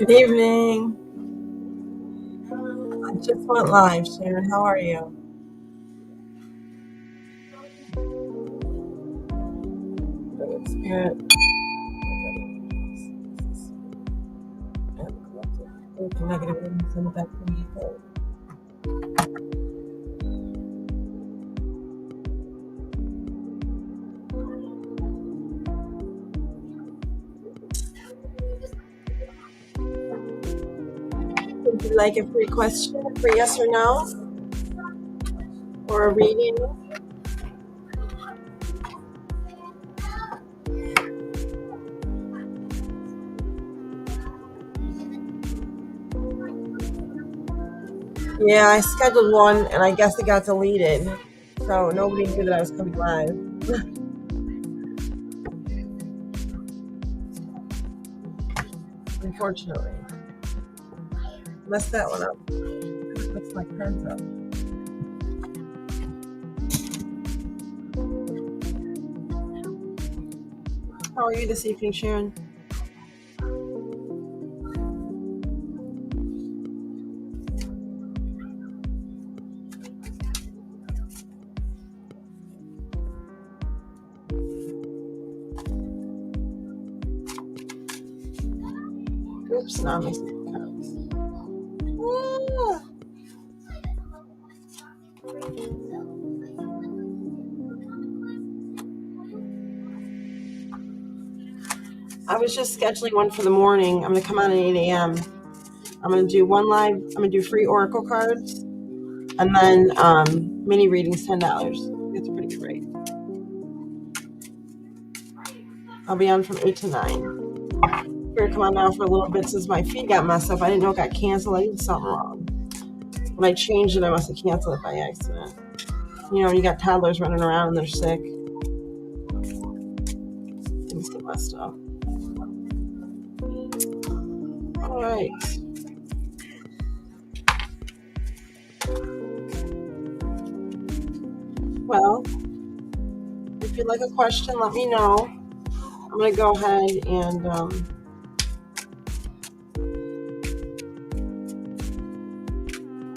Good evening. I just went live, Sharon. How are you? Good spirit. Anything negative, send it back to me. Would you like a free question for yes or no? Or a reading? Yeah, I scheduled one and I guess it got deleted. So nobody knew that I was coming live. Unfortunately. Messed that one up. That's my cards up. How are you this evening, Sharon? Oops, now I'm missing the cards. Ah. I was just scheduling one for the morning. I'm going to come on at 8 a.m. I'm going to do one live. I'm going to do free Oracle cards. And then mini readings, $10. It's a pretty good rate. I'll be on from 8 to 9. We're come on now for a little bit since my feed got messed up. I didn't know it got canceled. I did something wrong. When I changed it, I must have canceled it by accident. You know, you got toddlers running around and they're sick. Things get messed up. All right. Well, if you'd like a question, let me know. I'm going to go ahead and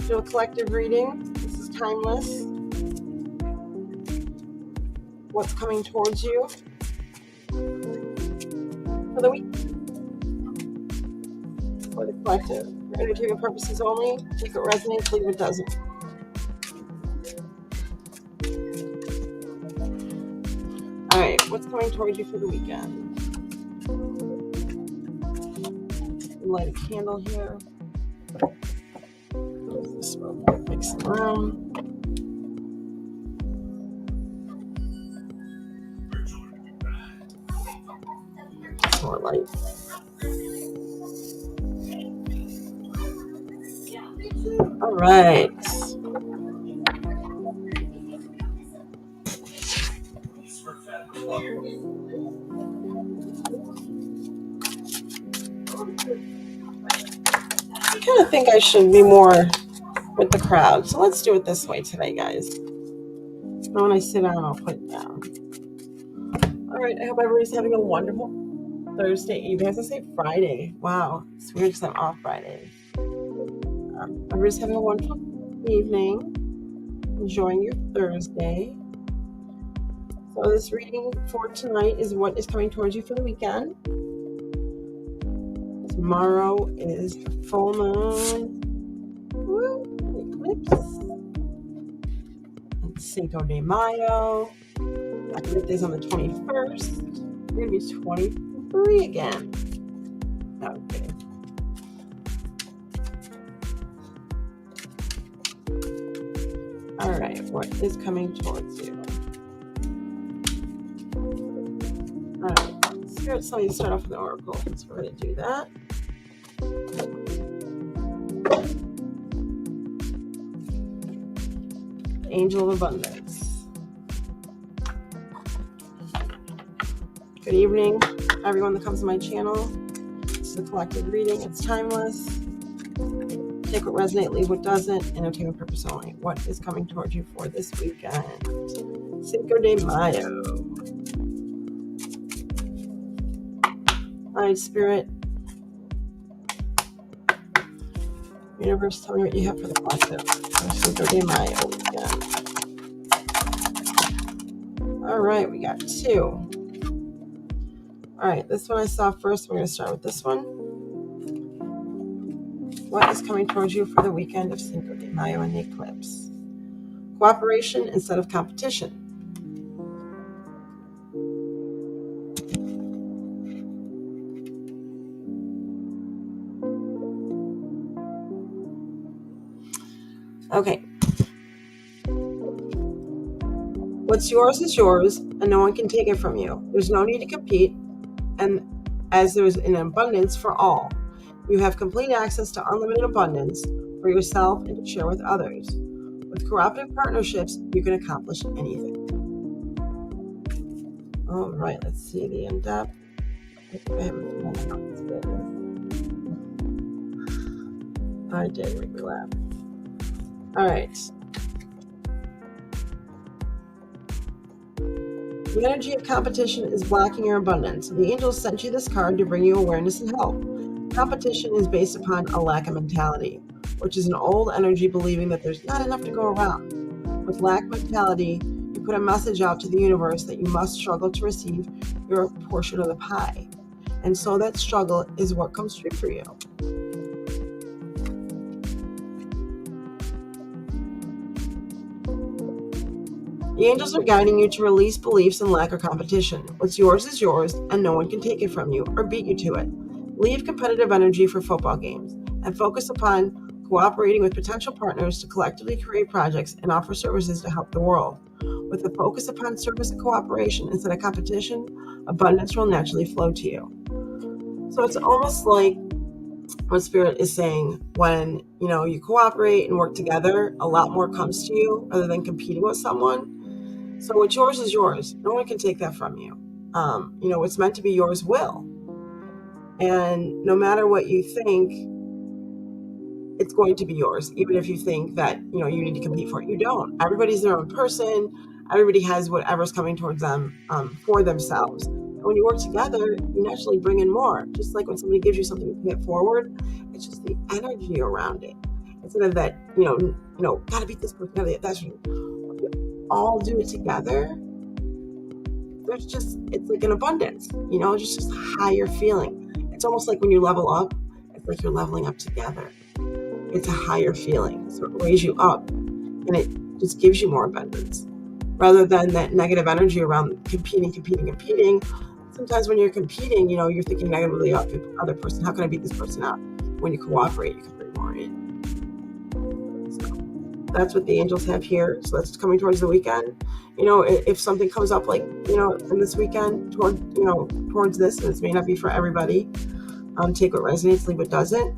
do a collective reading. This is timeless. What's coming towards you for the week? For the collective. For entertainment purposes only. Take what resonates, leave what doesn't. Alright, what's coming towards you for the weekend? Light a candle here. Close the smoke. Make some room. More light. All right. I kind of think I should be more with the crowd. So let's do it this way today, guys. Now when I sit down, I'll put it down. All right. I hope everybody's having a wonderful Thursday evening. I was going to say Friday. Wow. It's weird because I'm off Fridays. Everybody's having a wonderful evening. Enjoying your Thursday. So this reading for tonight is what is coming towards you for the weekend. Tomorrow is full moon. Eclipse. And Cinco de Mayo. My birthday's on the 21st. We're going to be 23 again. Okay. All right, what is coming towards you? All right, Spirit, so you start off with the Oracle. So we're going to do that. Angel of Abundance. Good evening, everyone that comes to my channel. This is a collective reading. It's timeless. Take what resonates, leave what doesn't. Entertainment purpose only. What is coming towards you for this weekend? Cinco de Mayo. All right, Spirit. Universe, tell me what you have for the collective. Cinco de Mayo weekend. All right, we got 2. All right, this one I saw first. We're going to start with this one. What is coming towards you for the weekend of Cinco de Mayo and the eclipse? Cooperation instead of competition. Okay. What's yours is yours, and no one can take it from you. There's no need to compete, and as there's an abundance for all. You have complete access to unlimited abundance for yourself and to share with others. With cooperative partnerships, you can accomplish anything. All right, let's see the in-depth. I did make me laugh. All right. The energy of competition is blocking your abundance. The angels sent you this card to bring you awareness and help. Competition is based upon a lack of mentality, which is an old energy believing that there's not enough to go around. With lack mentality, you put a message out to the universe that you must struggle to receive your portion of the pie. And so that struggle is what comes true for you. The angels are guiding you to release beliefs in lack of competition. What's yours is yours, and no one can take it from you or beat you to it. Leave competitive energy for football games and focus upon cooperating with potential partners to collectively create projects and offer services to help the world. With the focus upon service and cooperation instead of competition, abundance will naturally flow to you. So it's almost like what Spirit is saying, when you cooperate and work together, a lot more comes to you rather than competing with someone. So what's yours is yours. No one can take that from you. What's meant to be yours will. And no matter what you think, it's going to be yours, even if you think that you need to compete for it. You don't. Everybody's their own person. Everybody has whatever's coming towards them for themselves. And when you work together, you naturally bring in more. Just like when somebody gives you something to pay it forward, it's just the energy around it. Instead of that, gotta beat this person. That's all do it together. It's like an abundance. Just a higher feeling. It's almost like when you level up, it's like you're leveling up together. It's a higher feeling. So it raises you up, and it just gives you more abundance. Rather than that negative energy around competing. Sometimes when you're competing, you're thinking negatively about the other person. How can I beat this person up? When you cooperate, you can bring more in. So that's what the angels have here. So that's coming towards the weekend. If something comes up like, in this weekend towards this, and this may not be for everybody, take what resonates, leave what doesn't.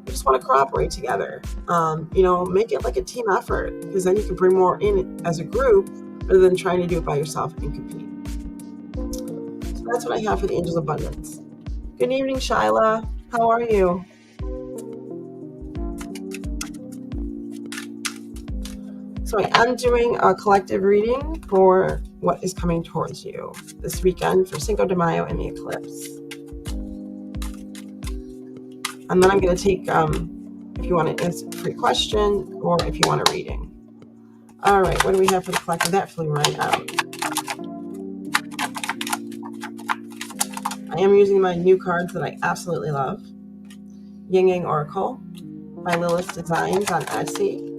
You just want to cooperate together. Make it like a team effort, because then you can bring more in as a group rather than trying to do it by yourself and compete. So that's what I have for the Angels Abundance. Good evening, Shyla. How are you? So I am doing a collective reading for what is coming towards you this weekend for Cinco de Mayo and the eclipse. And then I'm going to take, if you want to answer a free question or if you want a reading. All right, what do we have for the collective? That flew right out. I am using my new cards that I absolutely love. Yin Yang Oracle by Lilith Designs on Etsy.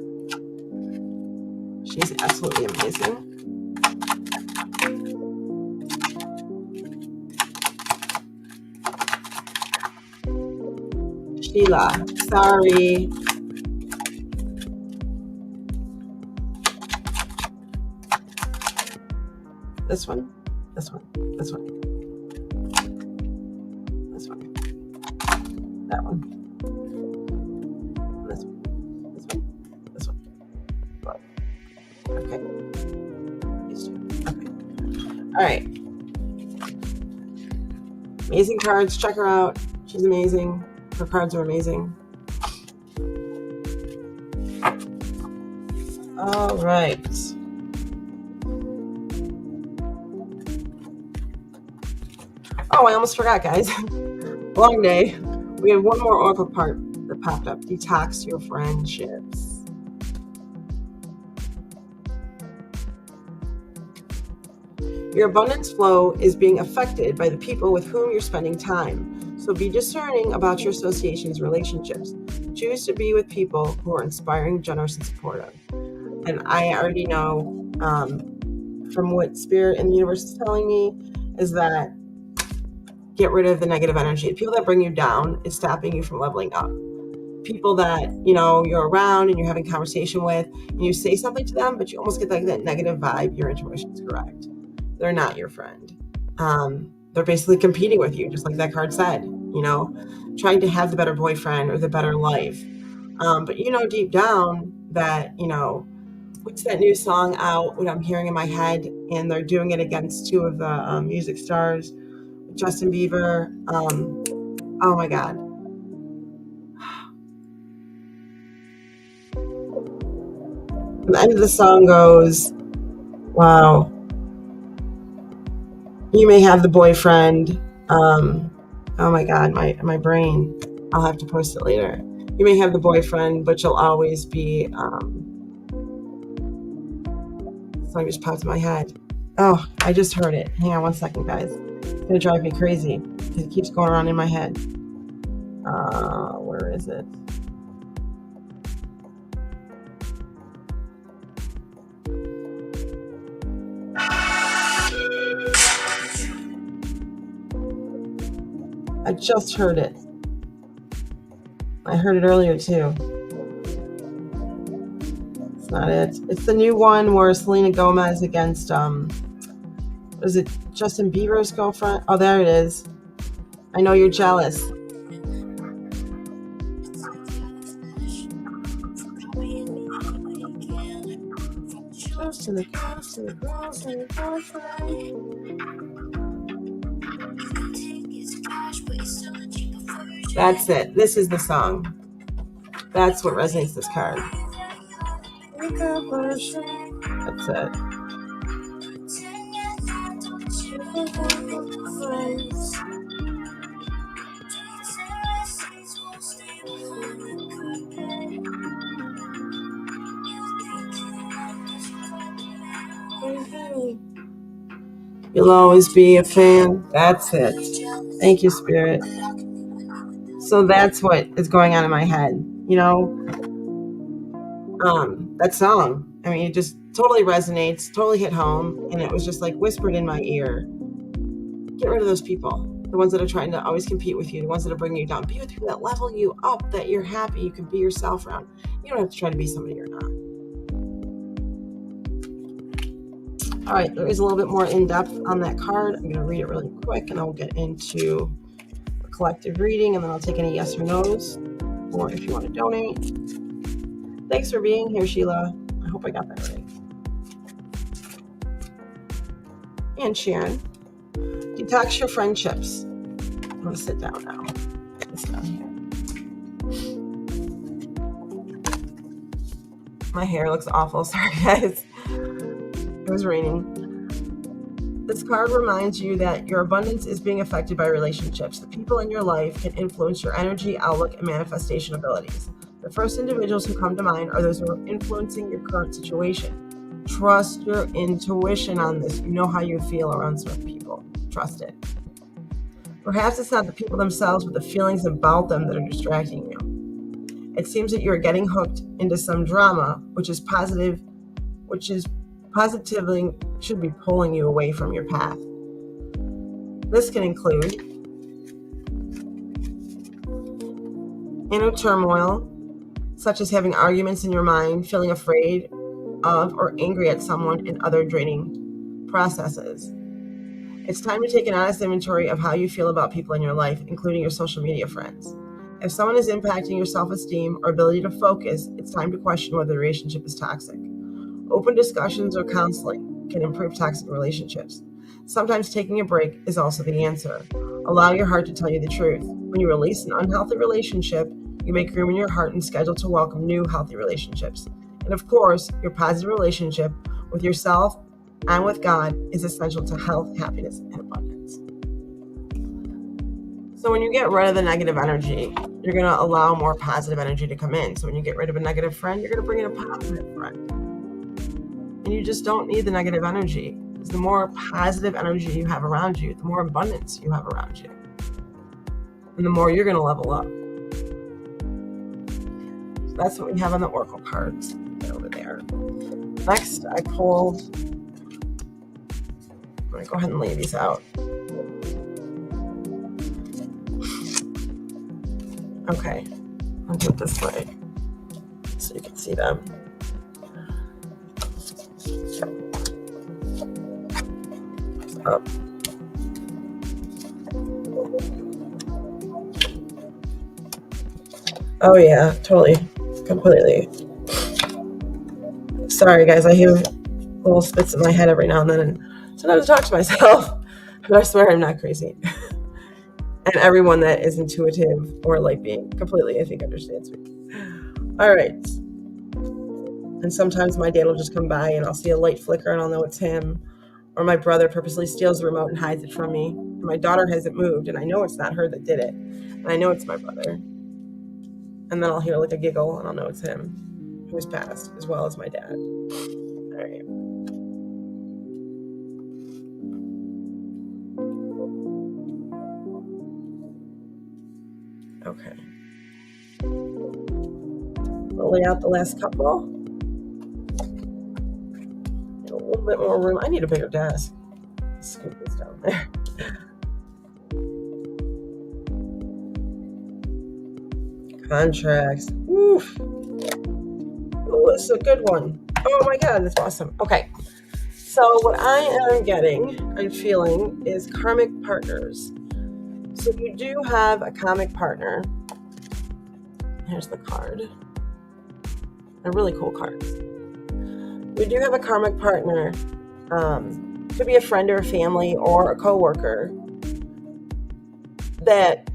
She's absolutely amazing. Sheila, sorry. This one, this one, this one, this one, that one, this one, this one, this one. Okay. These two. Okay. All right. Amazing cards. Check her out. She's amazing. Her cards are amazing. All right. Oh, I almost forgot, guys. Long day. We have one more oracle part that popped up. Detox your friendships. Your abundance flow is being affected by the people with whom you're spending time. So be discerning about your associations, relationships. Choose to be with people who are inspiring, generous, and supportive. And I already know from what Spirit and the universe is telling me is that get rid of the negative energy. People that bring you down is stopping you from leveling up. People that, you're around and you're having conversation with, and you say something to them, but you almost get like that negative vibe, your intuition is correct. They're not your friend. They're basically competing with you, just like that card said, trying to have the better boyfriend or the better life. But deep down that, what's that new song out, what I'm hearing in my head, and they're doing it against two of the music stars, Justin Bieber. Oh my God. The end of the song goes, wow, you may have the boyfriend. Oh my God, my brain. I'll have to post it later. You may have the boyfriend, but you'll always be. The song just popped in my head. Oh, I just heard it. Hang on one second, guys. It's gonna drive me crazy because it keeps going around in my head. Where is it? I just heard it. I heard it earlier too. It's not it. It's the new one where Selena Gomez against was it Justin Bieber's girlfriend? Oh, there it is. I know you're jealous. That's it. This is the song. That's what resonates this card. That's it. You'll always be a fan. That's it. Thank you, Spirit. So that's what is going on in my head. That song. I mean, it just totally resonates, totally hit home, and it was just like whispered in my ear. Get rid of those people. The ones that are trying to always compete with you, the ones that are bringing you down. Be with people that level you up, that you're happy, you can be yourself around. You don't have to try to be somebody you're not. All right, there is a little bit more in-depth on that card. I'm going to read it really quick, and I'll get into a collective reading, and then I'll take any yes or no's, or if you want to donate. Thanks for being here, Sheila. I hope I got that right. And Sharon. Detox your friendships. I'm going to sit down now. It's down here. My hair looks awful. Sorry, guys. It was raining. This card reminds you that your abundance is being affected by relationships. The people in your life can influence your energy, outlook, and manifestation abilities. The first individuals who come to mind are those who are influencing your current situation. Trust your intuition on this. You know how you feel around certain people. Trust it. Perhaps it's not the people themselves, but the feelings about them that are distracting you. It seems that you're getting hooked into some drama, which is positively should be pulling you away from your path. This can include inner turmoil, such as having arguments in your mind, feeling afraid of or angry at someone, and other draining processes. It's time to take an honest inventory of how you feel about people in your life, including your social media friends. If someone is impacting your self-esteem or ability to focus, it's time to question whether the relationship is toxic. Open discussions or counseling can improve toxic relationships. Sometimes taking a break is also the answer. Allow your heart to tell you the truth. When you release an unhealthy relationship, you make room in your heart and schedule to welcome new healthy relationships. And of course, your positive relationship with yourself and with God is essential to health, happiness, and abundance. So when you get rid of the negative energy, you're going to allow more positive energy to come in. So when you get rid of a negative friend, you're going to bring in a positive friend. And you just don't need the negative energy. Because the more positive energy you have around you, the more abundance you have around you. And the more you're going to level up. So that's what we have on the Oracle cards over there. Next, I pulled, I'm going to go ahead and lay these out. Okay, I'll do it this way so you can see them. Up. Oh yeah, totally, completely. Sorry guys, I hear little spits in my head every now and then, and sometimes I talk to myself, but I swear I'm not crazy. And everyone that is intuitive or light being completely, I think, understands me. All right. And sometimes my dad will just come by and I'll see a light flicker and I'll know it's him. Or my brother purposely steals the remote and hides it from me. And my daughter hasn't moved and I know it's not her that did it. And I know it's my brother. And then I'll hear like a giggle and I'll know it's him who's passed, as well as my dad. All right. Okay. We'll lay out the last couple. Get a little bit more room. I need a bigger desk. Scoop this down there. Contracts. Oof. Oh, this is a good one. Oh my God, that's awesome. Okay. So what I am getting and feeling is karmic partners. So you do have a karmic partner. Here's the card. They're really cool cards. We do have a karmic partner. Could be a friend or a family or a coworker that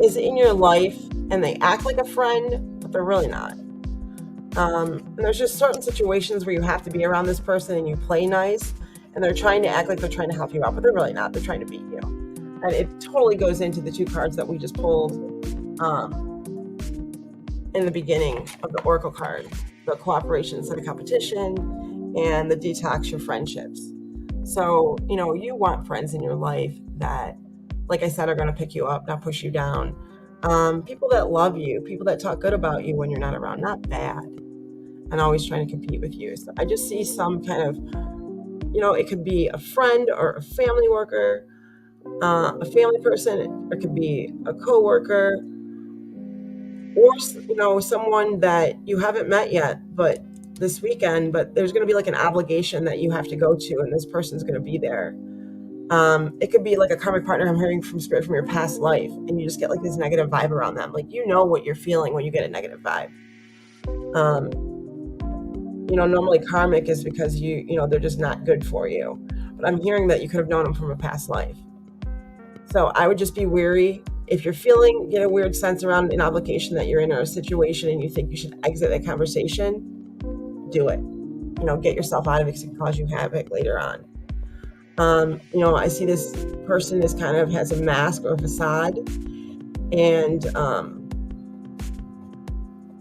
is in your life and they act like a friend, but they're really not. And there's just certain situations where you have to be around this person and you play nice and they're trying to act like they're trying to help you out, but they're really not. They're trying to beat you. And it totally goes into the two cards that we just pulled in the beginning of the Oracle card, the cooperation instead of competition and the detox your friendships. So, you want friends in your life that, like I said, are going to pick you up, not push you down. People that love you, people that talk good about you when you're not around, not bad, and always trying to compete with you. So I just see some kind of, it could be a friend or a family worker, a family person, or it could be a coworker, or, someone that you haven't met yet, but this weekend, but there's going to be like an obligation that you have to go to, and this person's going to be there. It could be like a karmic partner I'm hearing from spirit from your past life, and you just get like this negative vibe around them. Like, what you're feeling when you get a negative vibe. Normally karmic is because they're just not good for you. But I'm hearing that you could have known them from a past life. So I would just be wary. If you're get a weird sense around an obligation that you're in or a situation and you think you should exit that conversation, do it. Get yourself out of it because it can cause you havoc later on. I see this person is kind of has a mask or a facade, and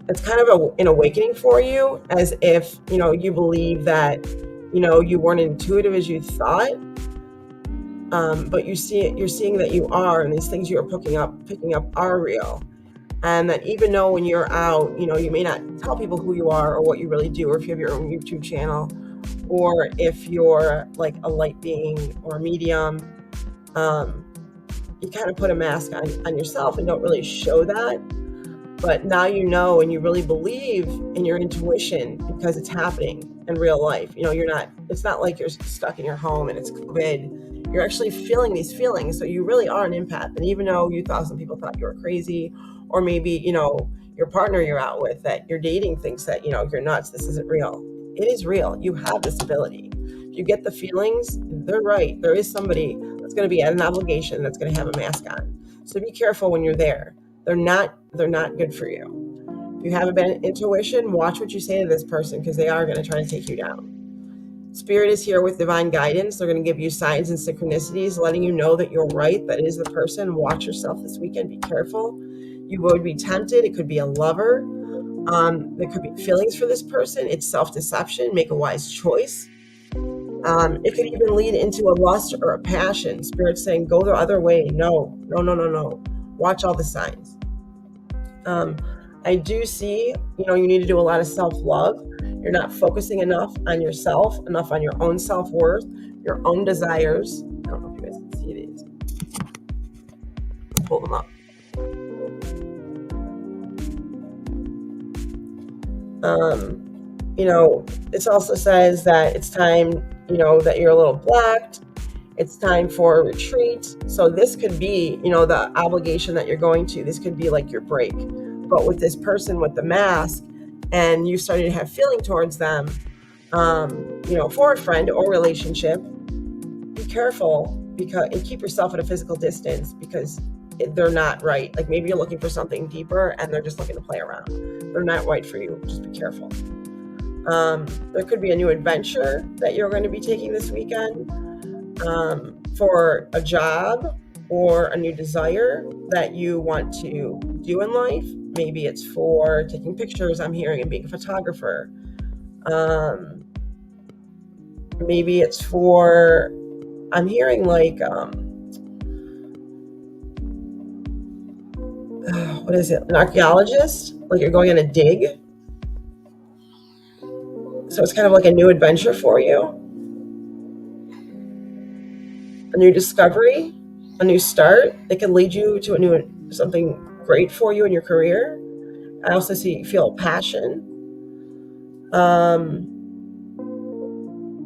it's kind of an awakening for you, as if, you believe that, you weren't intuitive as you thought, but you're seeing that you are, and these things you're picking up are real. And that even though when you're out, you may not tell people who you are or what you really do, or if you have your own YouTube channel, or if you're like a light being or a medium, you kind of put a mask on yourself and don't really show that. But now and you really believe in your intuition because it's happening in real life. It's not like you're stuck in your home and it's COVID. You're actually feeling these feelings. So you really are an empath. And even though some people thought you were crazy, or maybe, your partner you're out with that you're dating thinks that, you're nuts, this isn't real. It is real. You have this ability. If you get the feelings, they're right. There is somebody that's going to be at an obligation that's going to have a mask on. So be careful when you're there. They're not good for you. If you have a bad intuition, watch what you say to this person, because they are going to try to take you down. Spirit is here with divine guidance. They're going to give you signs and synchronicities, letting you know that you're right. That is the person. Watch yourself this weekend. Be careful. You would be tempted. It could be a lover. There could be feelings for this person. It's self-deception. Make a wise choice. It could even lead into a lust or a passion. Spirit's saying, go the other way. No, no, no, no, no. Watch all the signs. I do see, you need to do a lot of self-love. You're not focusing enough on yourself, enough on your own self-worth, your own desires. I don't know if you guys can see these. Pull them up. It also says that it's time, that you're a little blocked. It's time for a retreat. So this could be, the obligation that you're going to. This could be like your break. But with this person with the mask, and you started to have feeling towards them, for a friend or relationship, be careful and keep yourself at a physical distance, because they're not right. Like maybe you're looking for something deeper and they're just looking to play around. They're not right for you. Just be careful. There could be a new adventure that you're going to be taking this weekend, for a job or a new desire that you want to do in life. Maybe it's for taking pictures, I'm hearing, and being a photographer. Maybe it's for, I'm hearing like, what is it? An archaeologist? Like you're going on a dig. So it's kind of like a new adventure for you. A new discovery, a new start. It can lead you to something great for you in your career. I also feel passion.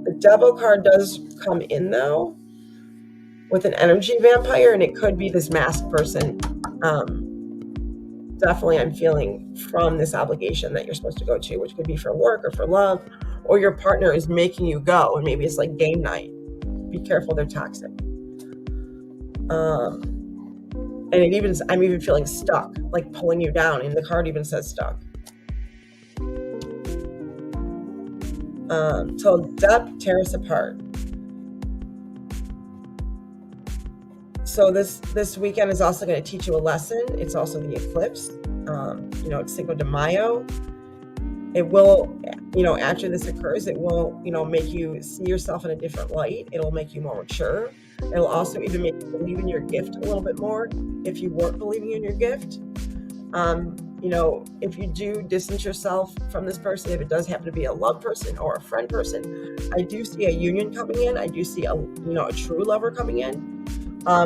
The Devil card does come in though, with an energy vampire, and it could be this masked person. Definitely I'm feeling from this obligation that you're supposed to go to, which could be for work or for love, or your partner is making you go, and maybe it's like game night. Be careful, they're toxic. And I'm even feeling stuck, like pulling you down, and the card even says stuck. Till death tear us apart. So this weekend is also going to teach you a lesson. It's also the eclipse. It's Cinco de Mayo. It will, after this occurs, it will, make you see yourself in a different light. It'll make you more mature. It'll also even make you believe in your gift a little bit more if you weren't believing in your gift. If you do distance yourself from this person, if it does happen to be a love person or a friend person, I do see a union coming in. I do see a true lover coming in.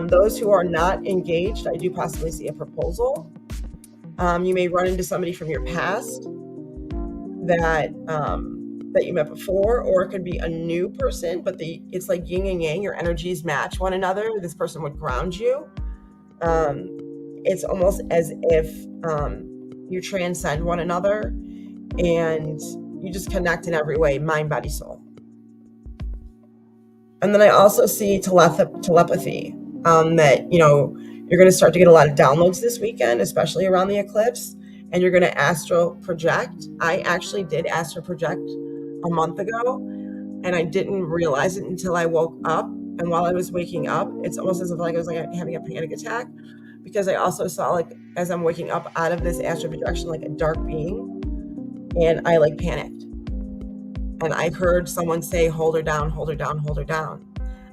Those who are not engaged, I do possibly see a proposal. You may run into somebody from your past that you met before, or it could be a new person, but it's like yin and yang. Your energies match one another. This person would ground you. It's almost as if you transcend one another and you just connect in every way, mind, body, soul. And then I also see telepathy, that, you're going to start to get a lot of downloads this weekend, especially around the eclipse, and you're going to astral project. I actually did astral project a month ago, and I didn't realize it until I woke up. And while I was waking up, it's almost as if I was having a panic attack, because I also saw, as I'm waking up out of this astral projection, a dark being, and I panicked. And I heard someone say, hold her down, hold her down, hold her down.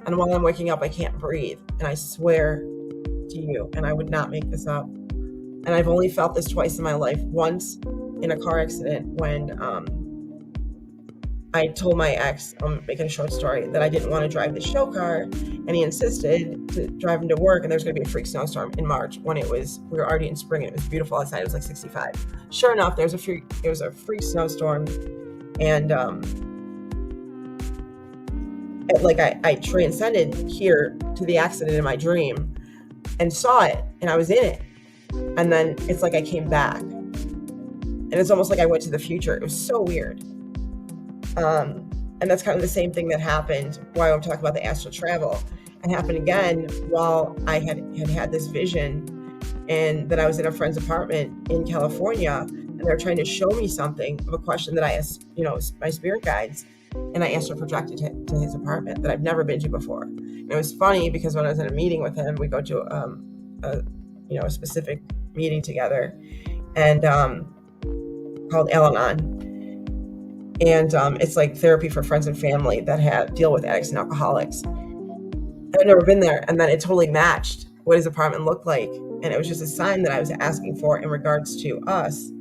And while I'm waking up, I can't breathe. And I swear to you, and I would not make this up, and I've only felt this twice in my life. Once in a car accident when I told my ex, I'm making a short story, that I didn't want to drive the show car, and he insisted to drive him to work, and there's going to be a freak snowstorm in March when we were already in spring, and it was beautiful outside. It was 65. Sure enough, there was a freak snowstorm, and I transcended here to the accident in my dream and saw it, and I was in it, and then it's like I came back, and it's almost like I went to the future. It was so weird. And that's kind of the same thing that happened while I'm talking about the astral travel, and happened again while I had this vision, and that I was in a friend's apartment in California, and they're trying to show me something of a question that I asked, my spirit guides, and I asked her to project it to his apartment that I've never been to before. And it was funny because when I was in a meeting with him, we go to a specific meeting together, and called Al-Anon. And it's like therapy for friends and family that deal with addicts and alcoholics. I've never been there, and then it totally matched what his apartment looked like, and it was just a sign that I was asking for in regards to us.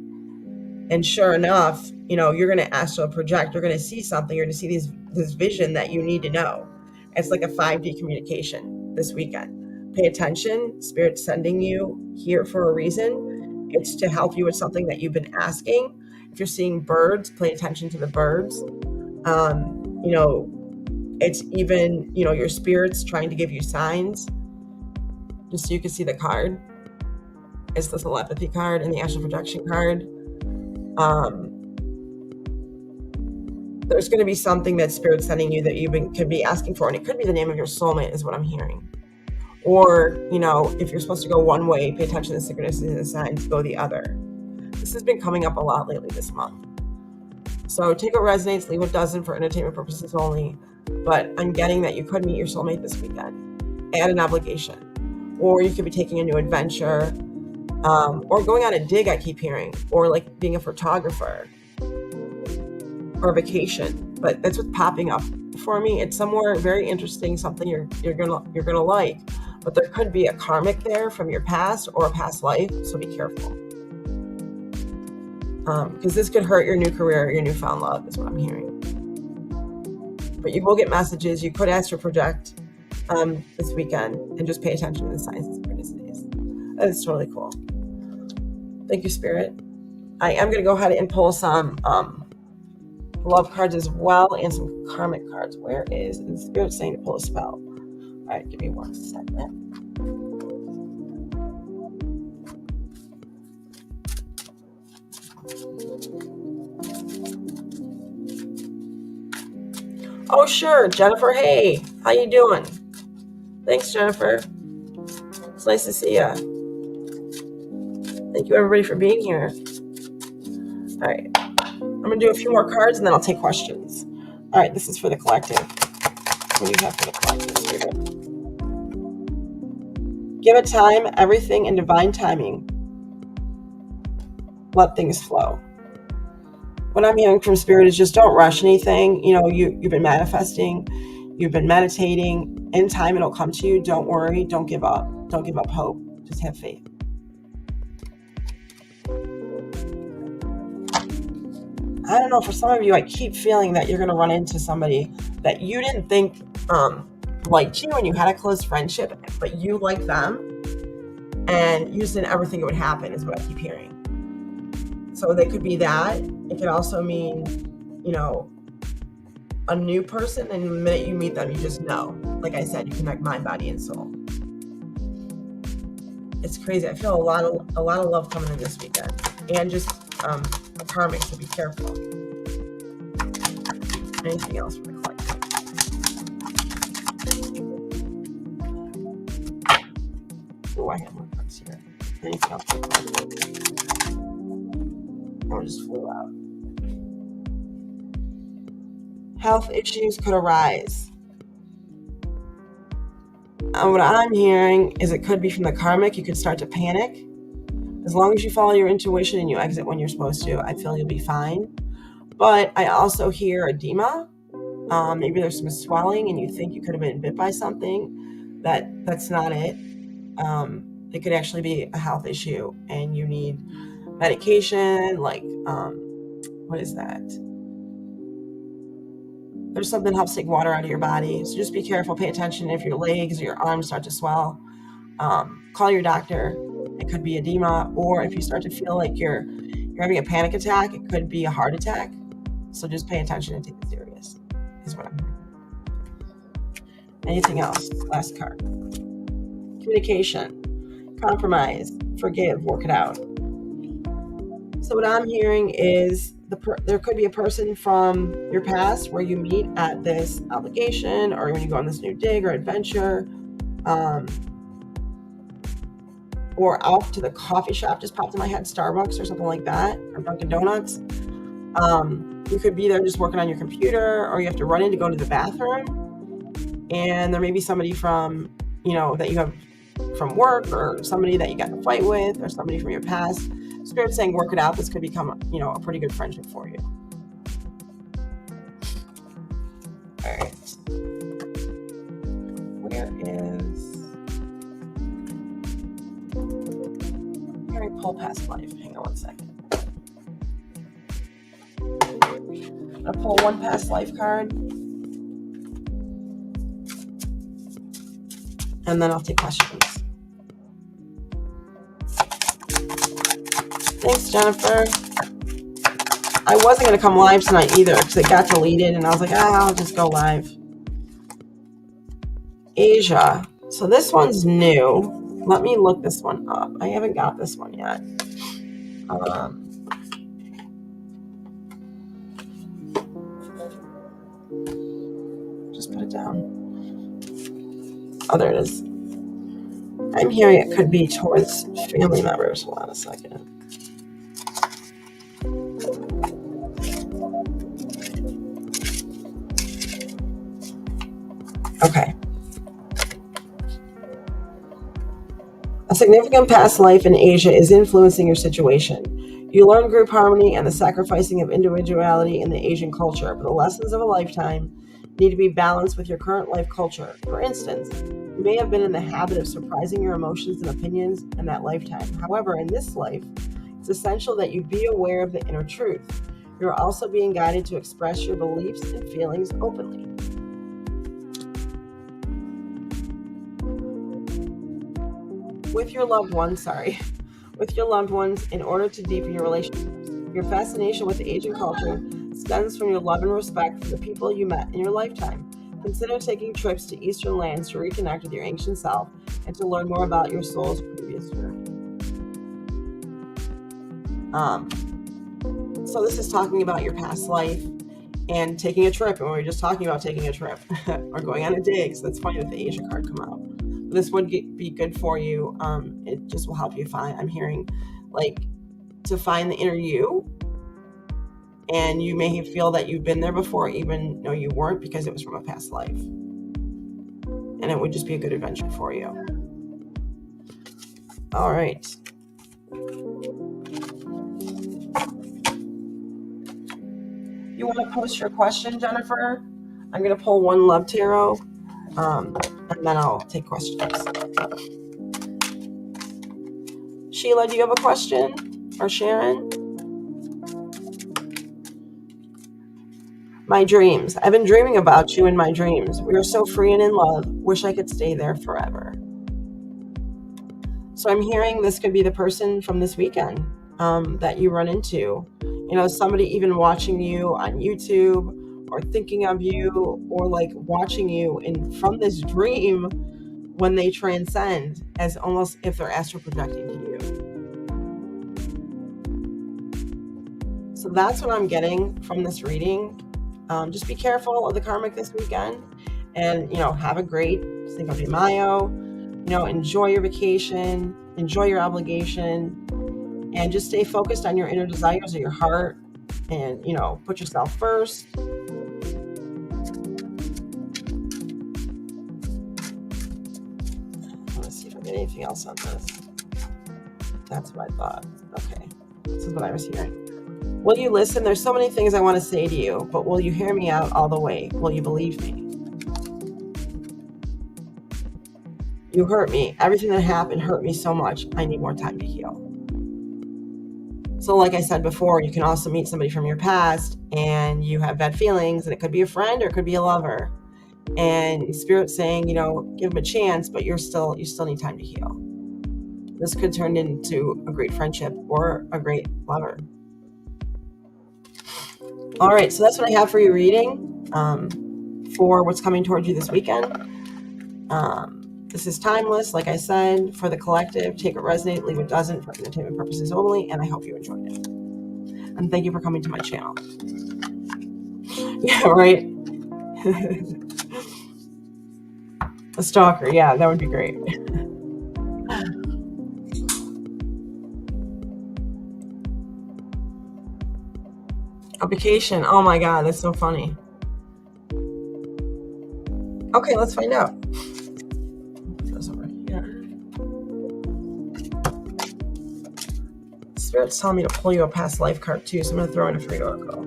And sure enough, you're going to astral project. You're going to see something. You're going to see this vision that you need to know. It's like a 5D communication this weekend. Pay attention. Spirit's sending you here for a reason. It's to help you with something that you've been asking. If you're seeing birds, pay attention to the birds. It's even, your spirit's trying to give you signs just so you can see the card. It's the telepathy card and the astral projection card. There's going to be something that spirit's sending you that you could be asking for, and it could be the name of your soulmate is what I'm hearing. Or, if you're supposed to go one way, pay attention to the synchronicities and the signs, go the other. This has been coming up a lot lately this month. So take what resonates, leave what doesn't for entertainment purposes only. But I'm getting that you could meet your soulmate this weekend. Add an obligation. Or you could be taking a new adventure. Or going on a dig, I keep hearing. Or like being a photographer. Or a vacation. But that's what's popping up for me. It's somewhere very interesting, something you're gonna like. But there could be a karmic there from your past or a past life, so be careful. Because this could hurt your new career, your newfound love, is what I'm hearing. But you will get messages. You could astral project this weekend, and just pay attention to the signs and synchronicities. That's totally cool. Thank you, Spirit. I am going to go ahead and pull some love cards as well, and some karmic cards. Where is the Spirit saying to pull a spell? All right, give me 1 second. Oh, sure, Jennifer. Hey, how you doing? Thanks, Jennifer. It's nice to see you. Thank you, everybody, for being here. All right, I'm going to do a few more cards, and then I'll take questions. All right, this is for the collective. What do you have for the collective, Spirit? Give it time, everything in divine timing. Let things flow. What I'm hearing from Spirit is just don't rush anything. You've been manifesting, you've been meditating. In time, it'll come to you. Don't worry. Don't give up. Don't give up hope. Just have faith. I don't know. For some of you, I keep feeling that you're going to run into somebody that you didn't think liked you, and you had a close friendship, but you like them, and you just didn't ever think it would happen, is what I keep hearing. So they could be that. It could also mean, a new person, and the minute you meet them, you just know. Like I said, you connect mind, body, and soul. It's crazy. I feel a lot of love coming in this weekend, and just a karmic, so be careful. Anything else from the collective? Oh, I have more cards here. Anything else from the collective? Or just flew out. Health issues could arise. What I'm hearing is it could be from the karmic. You could start to panic. As long as you follow your intuition and you exit when you're supposed to, I feel you'll be fine. But I also hear edema. Maybe there's some swelling and you think you could have been bit by something. That's not it. It could actually be a health issue and you need medication, like, what is that? There's something that helps take water out of your body. So just be careful, pay attention if your legs or your arms start to swell. Call your doctor. It could be edema, or if you start to feel like you're having a panic attack, it could be a heart attack. So just pay attention and take it serious, is what I'm hearing. Anything else? Last card. Communication, compromise, forgive, work it out. So what I'm hearing is there could be a person from your past where you meet at this obligation, or when you go on this new dig or adventure, or out to the coffee shop, just popped in my head, Starbucks or something like that, or Dunkin' Donuts. You could be there just working on your computer, or you have to run in to go to the bathroom, and there may be somebody from, that you have from work, or somebody that you got in a fight with, or somebody from your past. Spirit's saying work it out. This could become, a pretty good friendship for you. All right. Where I pull past life? Hang on one second. I'm going to pull one past life card, and then I'll take questions. Thanks, Jennifer. I wasn't going to come live tonight either because it got deleted, and I was like, I'll just go live. Asia. So this one's new. Let me look this one up. I haven't got this one yet. Just put it down. Oh, there it is. I'm hearing it could be towards family members. Hold on a second. Okay. A significant past life in Asia is influencing your situation. You learn group harmony and the sacrificing of individuality in the Asian culture, but the lessons of a lifetime need to be balanced with your current life culture. For instance, you may have been in the habit of surprising your emotions and opinions in that lifetime. However, in this life, it's essential that you be aware of the inner truth. You are also being guided to express your beliefs and feelings openly. With your loved ones, in order to deepen your relationships. Your fascination with Asian culture stems from your love and respect for the people you met in your lifetime. Consider taking trips to Eastern lands to reconnect with your ancient self and to learn more about your soul's previous journey. So this is talking about your past life and taking a trip. And we were just talking about taking a trip or going on a dig. So that's funny that the Asia card come out. This would be good for you. It just will help you find, I'm hearing, to find the inner you. And you may feel that you've been there before, even though you weren't, because it was from a past life. And it would just be a good adventure for you. All right. You want to post your question, Jennifer? I'm going to pull one love tarot, and then I'll take questions. Sheila, do you have a question? Or Sharon? My dreams. I've been dreaming about you in my dreams. We are so free and in love. Wish I could stay there forever. So I'm hearing this could be the person from this weekend that you run into. Somebody even watching you on YouTube or thinking of you, or watching you from this dream when they transcend, as almost if they're astral projecting to you. So that's what I'm getting from this reading. Just be careful of the karmic this weekend, and have a great Cinco de Mayo. Enjoy your vacation, enjoy your obligation, and just stay focused on your inner desires of your heart, and put yourself first. Let's see if I get anything else on this. That's what I thought. Okay, this is what I was hearing. Will you listen? There's so many things I want to say to you, but will you hear me out all the way? Will you believe me? You hurt me. Everything that happened hurt me so much. I need more time to heal. So like I said before, you can also meet somebody from your past and you have bad feelings, and it could be a friend or it could be a lover. And Spirit's saying, give them a chance, but you still need time to heal. This could turn into a great friendship or a great lover. All right, so that's what I have for your reading for what's coming towards you this weekend. This is timeless, like I said, for the collective. Take what resonates, leave what doesn't, for entertainment purposes only, and I hope you enjoyed it. And thank you for coming to my channel. Yeah, right? A stalker, yeah, that would be great. Publication. Oh my God, that's so funny. Okay, let's find out. Those over here. Spirit's telling me to pull you a past life card too, so I'm going to throw in a free oracle.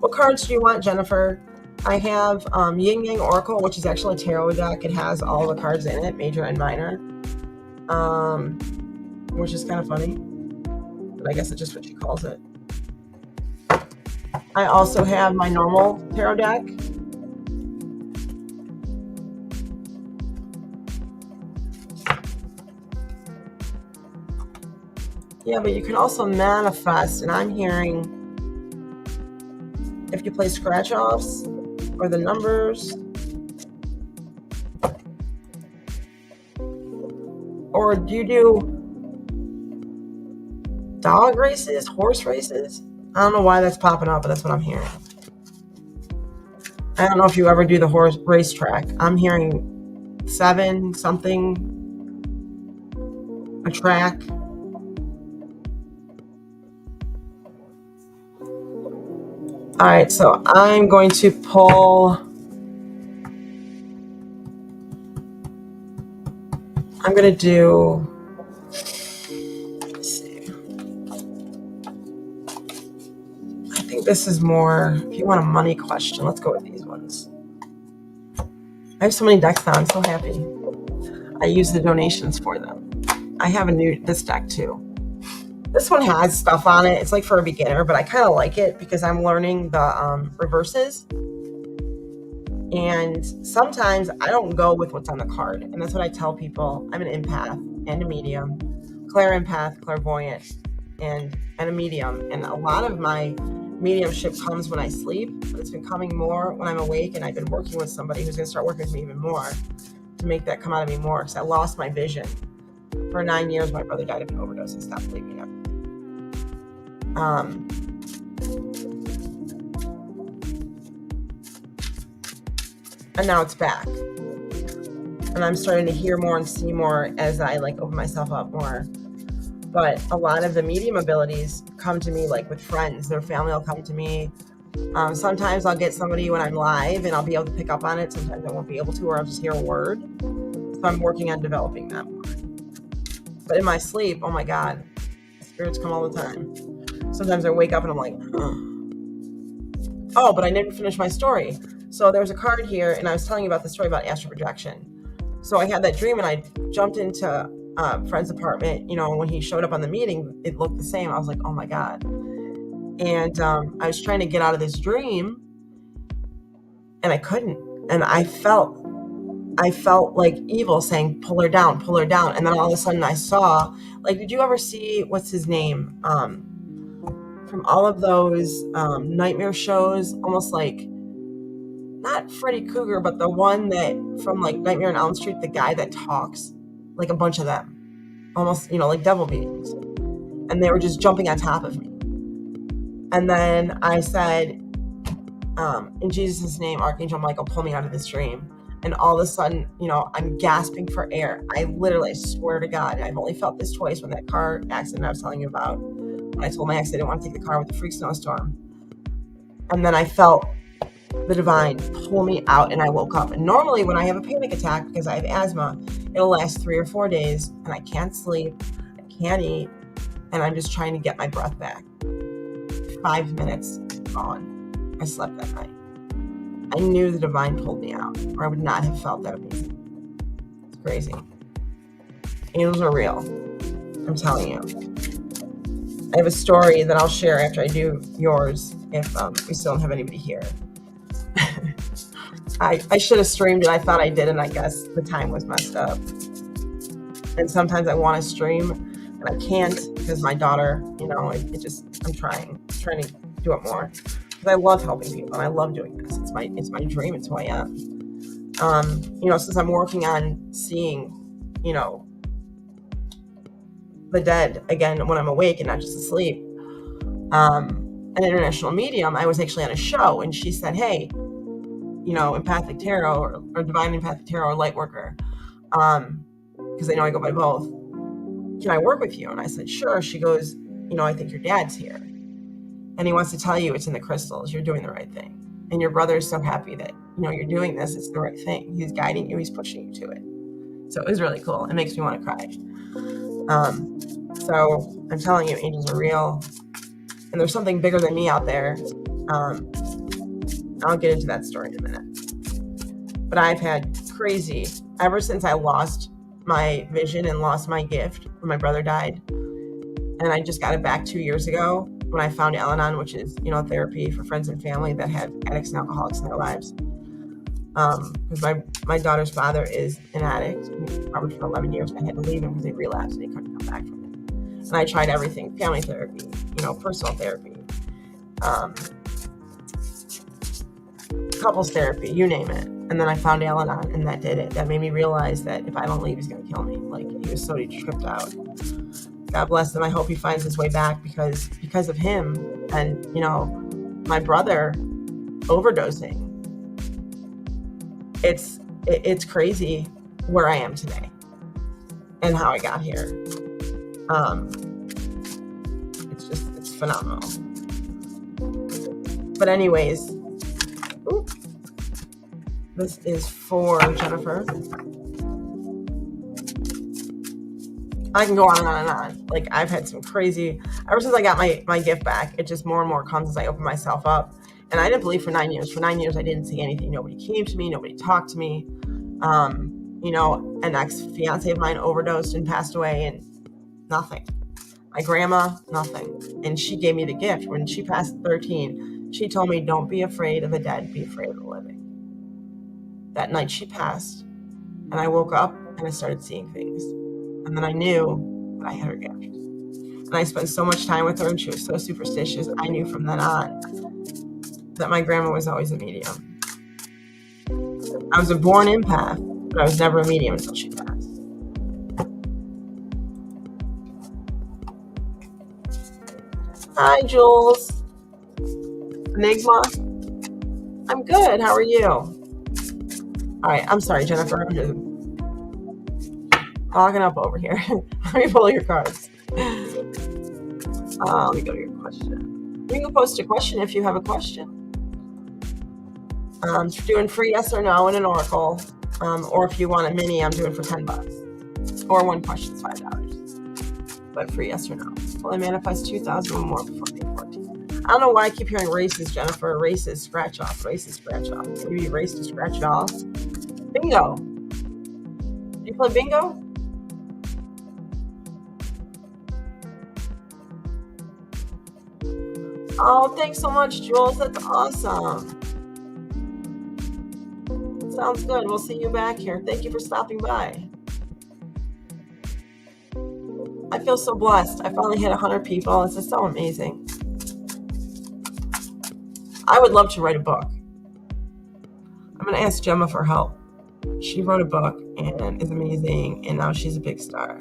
What cards do you want, Jennifer? I have Yin Yang Oracle, which is actually a tarot deck. It has all the cards in it, major and minor, which is kind of funny, but I guess it's just what she calls it. I also have my normal tarot deck. Yeah, but you can also manifest, and I'm hearing if you play scratch-offs or the numbers, or do you do dog races, horse races? I don't know why that's popping up, but that's what I'm hearing. I don't know if you ever do the horse racetrack. I'm hearing 7 something, a track. All right, so I'm going to pull. I'm going to do. Let's see. I think this is more. If you want a money question, let's go with these ones. I have so many decks now. I'm so happy. I use the donations for them. I have this deck too. This one has stuff on it. It's like for a beginner, but I kind of like it because I'm learning the reverses. And sometimes I don't go with what's on the card. And that's what I tell people. I'm an empath and a medium, clairempath, clairvoyant, and a medium. And a lot of my mediumship comes when I sleep, but it's been coming more when I'm awake. And I've been working with somebody who's going to start working with me even more to make that come out of me more, because I lost my vision. For 9 years, my brother died of an overdose and stopped believing it. And now it's back. And I'm starting to hear more and see more as I open myself up more. But a lot of the medium abilities come to me with friends. Their family will come to me. Sometimes I'll get somebody when I'm live and I'll be able to pick up on it. Sometimes I won't be able to, or I'll just hear a word. So I'm working on developing that more. But in my sleep, oh my God, spirits come all the time. Sometimes I wake up and I'm like, oh, but I didn't finish my story. So there's a card here, and I was telling you about the story about astral projection. So I had that dream, and I jumped into a friend's apartment. When he showed up on the meeting, it looked the same. I was like, oh my God. And I was trying to get out of this dream, and I couldn't. And I felt like evil saying, pull her down. And then all of a sudden I saw, did you ever see, what's his name? From all of those nightmare shows, almost like, not Freddy Krueger, but the one that from Nightmare on Elm Street, the guy that talks, a bunch of them, almost, like devil beings. And they were just jumping on top of me. And then I said, in Jesus' name, Archangel Michael, pull me out of this dream. And all of a sudden, I'm gasping for air. I literally swear to God, I've only felt this twice, when that car accident I was telling you about, when I told my ex I didn't want to take the car with the freak snowstorm. And then I felt the divine pull me out, and I woke up. And normally when I have a panic attack, because I have asthma, it'll last 3 or 4 days, and I can't sleep, I can't eat, and I'm just trying to get my breath back. 5 minutes, gone. I slept that night. I knew the divine pulled me out, or I would not have felt that amazing. It's crazy. Angels are real. I'm telling you. I have a story that I'll share after I do yours, if we still don't have anybody here. I should have streamed it. I thought I did, and I guess the time was messed up. And sometimes I want to stream, and I can't because my daughter, I'm trying to do it more. Because I love helping people, and I love doing this. It's my dream. It's who I am. Since I'm working on seeing, the dead again when I'm awake and not just asleep. An international medium, I was actually on a show, and she said, hey, empathic tarot or divine empathic tarot or light worker, because they know I go by both. can I work with you? And I said, sure. She goes, I think your dad's here. And he wants to tell you it's in the crystals. You're doing the right thing. And your brother is so happy that, you're doing this. It's the right thing. He's guiding you. He's pushing you to it. So it was really cool. It makes me want to cry. So I'm telling you, angels are real. And there's something bigger than me out there. I'll get into that story in a minute. But I've had crazy, ever since I lost my vision and lost my gift when my brother died. And I just got it back 2 years ago when I found Al-Anon, which is, therapy for friends and family that have addicts and alcoholics in their lives. Because my daughter's father is an addict. He was recovered for 11 years. I had to leave him because he relapsed and he couldn't come back from it. And I tried everything, family therapy, personal therapy, couples therapy, you name it. And then I found Al-Anon, and that did it. That made me realize that if I don't leave, he's going to kill me. Like, he was so tripped out. God bless him. I hope he finds his way back because of him and, my brother overdosing. It's crazy where I am today and how I got here. It's phenomenal. But anyways, this is for Jennifer. I can go on and on and on. Like, I've had some crazy, ever since I got my gift back, it just more and more comes as I open myself up. And I didn't believe for 9 years. For 9 years, I didn't see anything. Nobody came to me. Nobody talked to me. An ex-fiance of mine overdosed and passed away, and nothing. My grandma, nothing. And she gave me the gift. When she passed 13, she told me, don't be afraid of the dead, be afraid of the living. That night she passed, and I woke up and I started seeing things. And then I knew that I had her gift. And I spent so much time with her, and she was so superstitious. I knew from then on that my grandma was always a medium. I was a born empath, but I was never a medium until she passed. Hi, Jules. Enigma. I'm good. How are you? All right. I'm sorry, Jennifer. I'm just logging up over here. Let me pull your cards. Let me go to your question. You can post a question if you have a question. Doing free yes or no in an oracle. Or if you want a mini, I'm doing for $10. Or one question's $5. But free yes or no. Will I manifest 2,000 or more before May 14th? I don't know why I keep hearing races, Jennifer. Races, scratch off. Races, scratch off. Maybe race to scratch it off. Bingo. Do you play bingo? Oh, thanks so much, Jules. That's awesome. Sounds good. We'll see you back here. Thank you for stopping by. I feel so blessed. I finally hit 100 people. This is so amazing. I would love to write a book. I'm going to ask Gemma for help. She wrote a book and is amazing, and now she's a big star.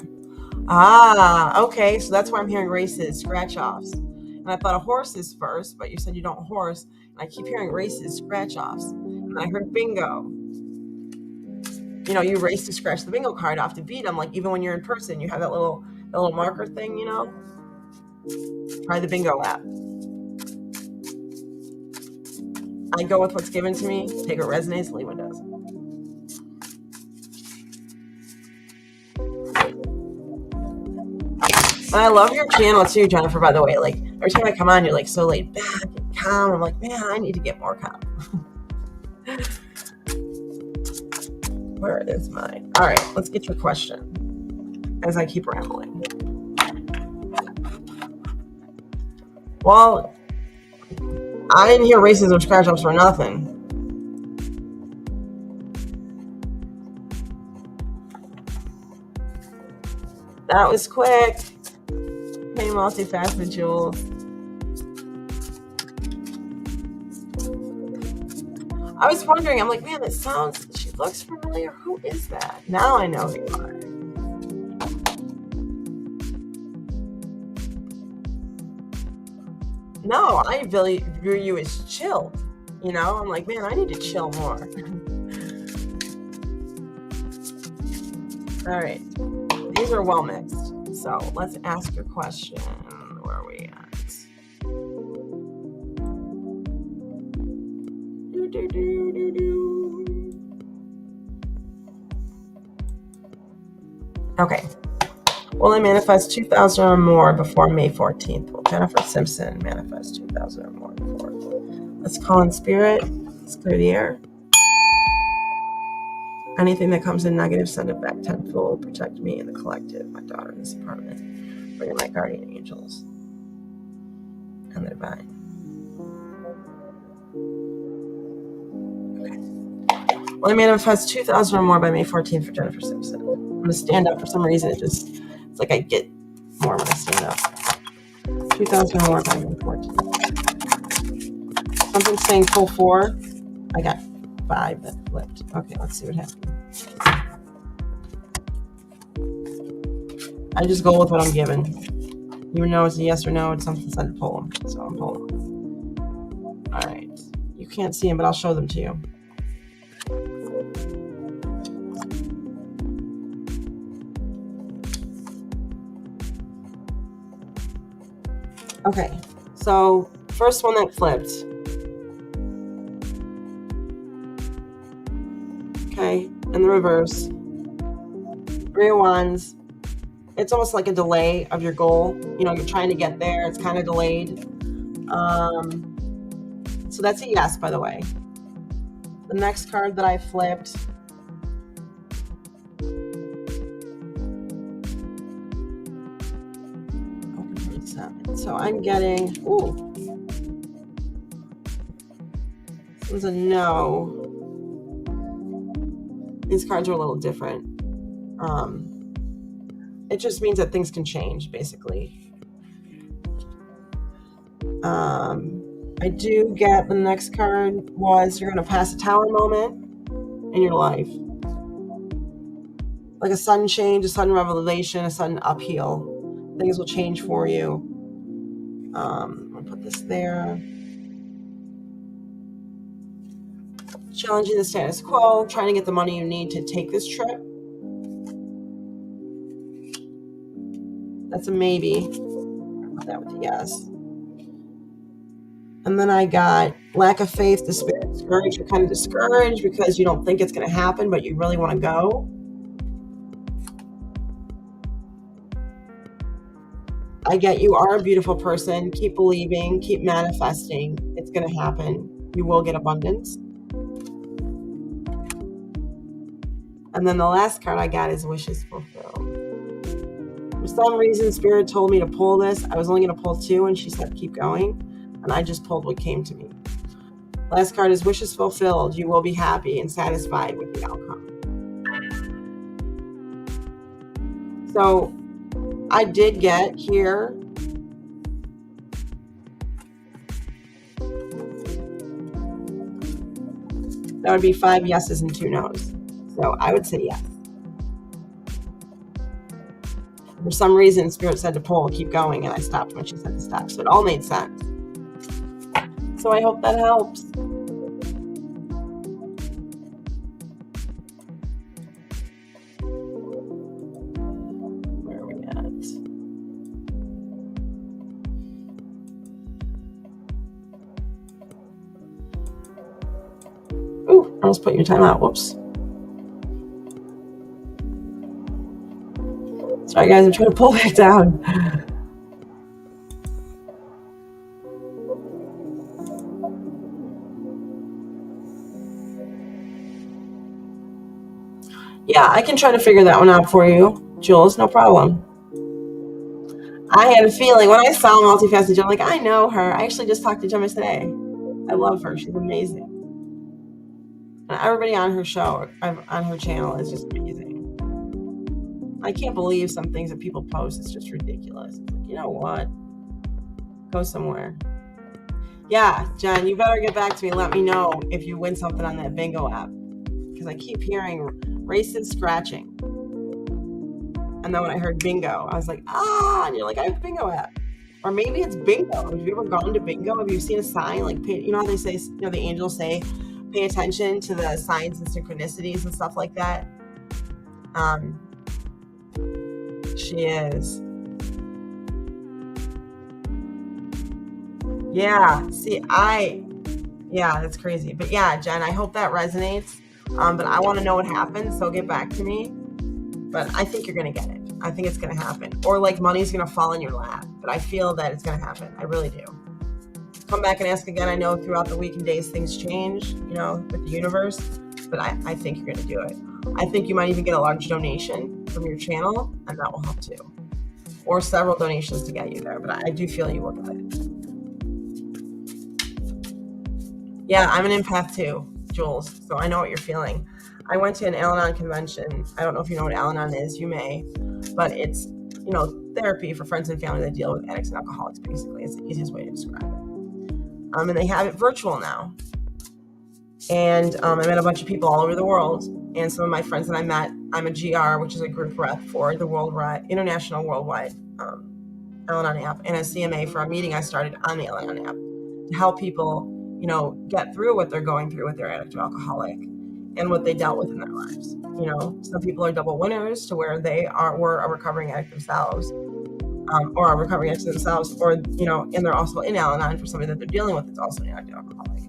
Okay. So that's why I'm hearing races, scratch-offs. And I thought of horses first, but you said you don't horse. And I keep hearing races, scratch-offs. And I heard bingo. You race to scratch the bingo card off to beat them. Like, even when you're in person, you have that little marker thing, Try the bingo app. I go with what's given to me, take what resonates, leave what doesn't. And I love your channel too, Jennifer, by the way. Like, every time I come on, you're like so laid back and calm. I'm like, man, I need to get more calm. Where is mine? All right, let's get your question as I keep rambling. Well, I didn't hear races or scratch offs for nothing. That was quick. Hey, multifaceted Jules. I was wondering, I'm like, man, she looks familiar. Who is that? Now I know who you are. No, I really view you as chill. I'm like, man, I need to chill more. All right. These are well mixed. So let's ask your question. Where are we at? Okay. Will I manifest 2,000 or more before May 14th? Will Jennifer Simpson manifest 2,000 or more before? Let's call in spirit. Let's clear the air. Anything that comes in negative, send it back tenfold. Protect me and the collective, my daughter in this apartment. Bring in my guardian angels and the divine. Okay. Well, I manifest 2,000 or more by May 14th for Jennifer Simpson. I'm going to stand up for some reason. It's like I get more when I stand up. 2,000 or more by May 14th. Something's saying pull 4. I got 5 that flipped. Okay, let's see what happens. I just go with what I'm given. Even though it's a yes or no, it's something said to pull them. So I'm pulling them. All right. You can't see them, but I'll show them to you. Okay. So first one that flipped. Okay. In the reverse. 3 of Wands. It's almost like a delay of your goal. You're trying to get there. It's kind of delayed. So that's a yes, by the way. The next card that I flipped. Open 27. So I'm getting, this one's a no. These cards are a little different. It just means that things can change, basically. I do get the next card was you're going to pass a tower moment in your life. Like a sudden change, a sudden revelation, a sudden upheaval. Things will change for you. I'm going to put this there. Challenging the status quo, trying to get the money you need to take this trip. That's a maybe. I'll put that with a yes. And then I got lack of faith, despair, discouraged. You're kind of discouraged because you don't think it's going to happen, but you really want to go. I get you are a beautiful person. Keep believing, keep manifesting. It's going to happen. You will get abundance. And then the last card I got is wishes fulfilled. For some reason, Spirit told me to pull this. I was only going to pull 2, and she said keep going. And I just pulled what came to me. Last card is wishes fulfilled. You will be happy and satisfied with the outcome. So I did get here. That would be 5 yeses and 2 nos. So I would say yes. For some reason, Spirit said to pull, keep going, and I stopped when she said to stop. So it all made sense. So I hope that helps. Where are we at? Ooh, I almost put your time out. Whoops. Sorry, guys, I'm trying to pull back down. Yeah, I can try to figure that one out for you, Jules. No problem. I had a feeling when I saw multifaceted, I'm like, I know her. I actually just talked to Gemma today. I love her. She's amazing. And everybody on her show, on her channel, is just amazing. I can't believe some things that people post. It's just ridiculous. It's like, you know what? Go somewhere. Yeah, Jen, you better get back to me and let me know if you win something on that bingo app. Because I keep hearing racist scratching. And then when I heard bingo, I was like, and you're like, I have a bingo app. Or maybe it's bingo. Have you ever gone to bingo? Have you seen a sign? Like, you know how they say, the angels say, pay attention to the signs and synchronicities and stuff like that? She is. Yeah. See, yeah, that's crazy. But yeah, Jen, I hope that resonates. But I want to know what happened, so get back to me. But I think you're going to get it. I think it's going to happen. Or like money's going to fall in your lap. But I feel that it's going to happen. I really do. Come back and ask again. I know throughout the week and days things change, with the universe. But I think you're going to do it. I think you might even get a large donation from your channel, and that will help too. Or several donations to get you there. But I do feel you will get it. Yeah, I'm an empath too, Jules. So I know what you're feeling. I went to an Al-Anon convention. I don't know if you know what Al-Anon is. You may, but it's therapy for friends and family that deal with addicts and alcoholics. Basically, it's the easiest way to describe it. And they have it virtual now. And I met a bunch of people all over the world. And some of my friends that I met, I'm a GR, which is a group rep for the international worldwide Al-Anon app, and a CMA for a meeting I started on the Al-Anon app to help people get through what they're going through with their addict or alcoholic and what they dealt with in their lives. Some people are double winners to where were a recovering addict themselves, or a recovering addict themselves, or and they're also in Al-Anon for somebody that they're dealing with that's also an addict or alcoholic.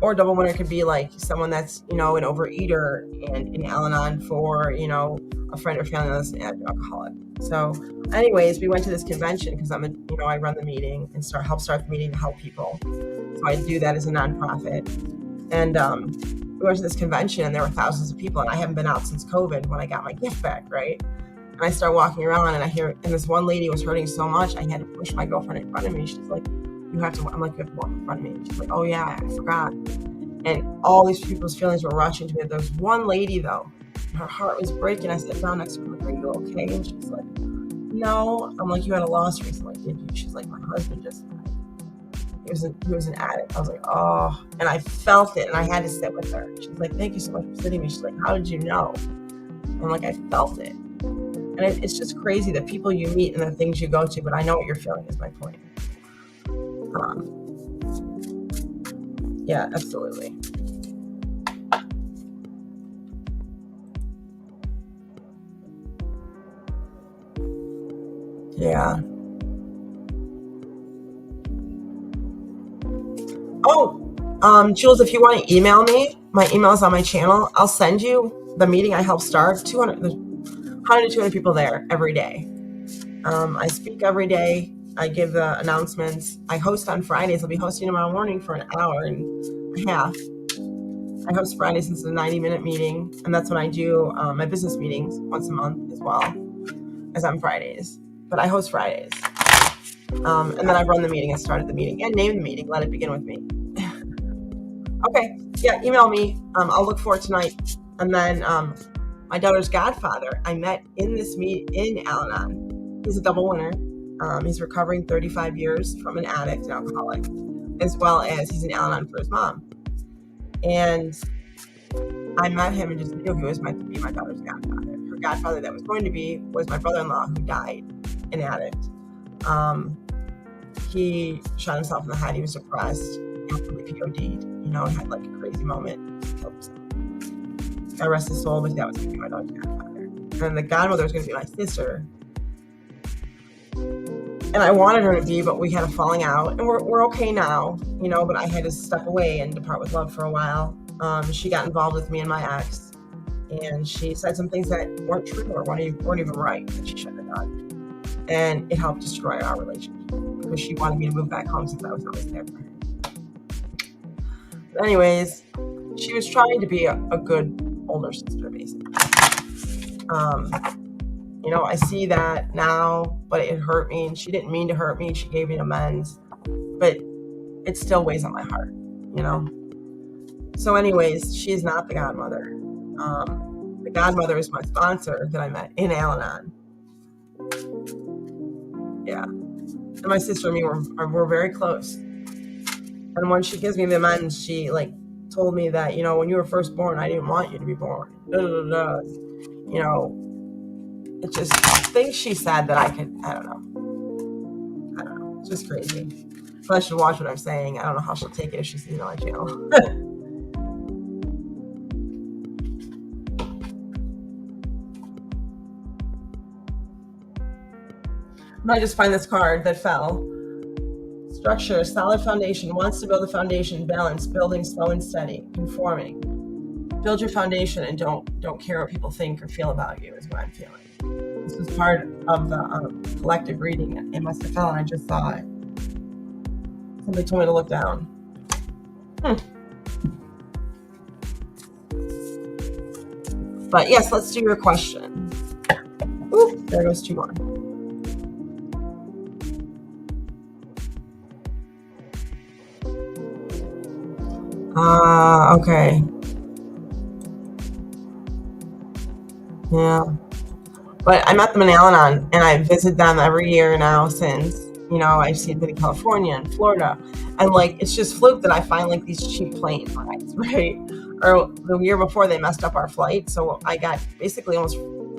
Or double winner could be like someone that's an overeater and in Al-Anon for a friend or family that's an addict or alcoholic. So anyways, we went to this convention because I run the meeting and help start the meeting to help people. So I do that as a nonprofit. And we went to this convention and there were thousands of people, and I haven't been out since COVID when I got my gift back, right? And I start walking around and this one lady was hurting so much, I had to push my girlfriend in front of me. She's like, I'm like, you have to walk in front of me. And she's like, oh yeah, I forgot. And all these people's feelings were rushing to me. There was one lady though, her heart was breaking. I sat down next to her, like, are you okay? And she's like, no. I'm like, you had a loss recently, did you? She's like, my husband just died. He was an addict. I was like, oh, and I felt it, and I had to sit with her. She's like, thank you so much for sitting with me. She's like, how did you know? I'm like, I felt it. And it's just crazy the people you meet and the things you go to, but I know what you're feeling is my point. Yeah, absolutely. Yeah. Oh, Jules, if you want to email me, my email is on my channel. I'll send you the meeting I helped start. 100 to 200 people there every day. I speak every day. I give the announcements. I host on Fridays. I'll be hosting tomorrow morning for an hour and a half. I host Fridays since it's a 90-minute meeting, and that's when I do my business meetings once a month as well as on Fridays. But I host Fridays. And then I run the meeting and started the meeting and named the meeting. Let it begin with me. Okay. Yeah, email me. I'll look for it tonight. And then my daughter's godfather, I met in this in Al-Anon. He's a double winner. He's recovering 35 years from an addict and alcoholic, as well as he's in Al-Anon for his mom. And I met him and just knew he was meant to be my daughter's godfather. Her godfather that was going to be was my brother-in-law, who died an addict. He shot himself in the head. He was depressed, absolutely POD'd, and had like a crazy moment. Just killed himself. God rest his soul, but that was going to be my daughter's godfather. And the godmother was going to be my sister. And I wanted her to be, but we had a falling out, and we're okay now, but I had to step away and depart with love for a while. She got involved with me and my ex, and she said some things that weren't true or weren't even right that she shouldn't have done. And it helped destroy our relationship because she wanted me to move back home since I was always there for her. But anyways, she was trying to be a good older sister, basically. I see that now, but it hurt me, and she didn't mean to hurt me. She gave me amends, but it still weighs on my heart, So anyways, she is not the godmother. The godmother is my sponsor that I met in Al-Anon. Yeah. And my sister and me we're very close. And when she gives me the amends, she told me that, when you were first born, I didn't want you to be born. It just things she said that I don't know. It's just crazy. But I should watch what I'm saying. I don't know how she'll take it if she sees it on my channel. I just find this card that fell. Structure, solid foundation, wants to build a foundation, balance, building slow and steady, conforming. Build your foundation and don't care what people think or feel about you is what I'm feeling. This was part of the collective reading. It must have fell and I just saw it. Somebody told me to look down. But yes, let's do your question. Ooh, there goes 2 more. Okay. Yeah. But I met them in Al-Anon, and I visit them every year now since, I've seen them in California and Florida. And, it's just fluke that I find, these cheap plane rides, right? Or the year before, they messed up our flight, so I got basically almost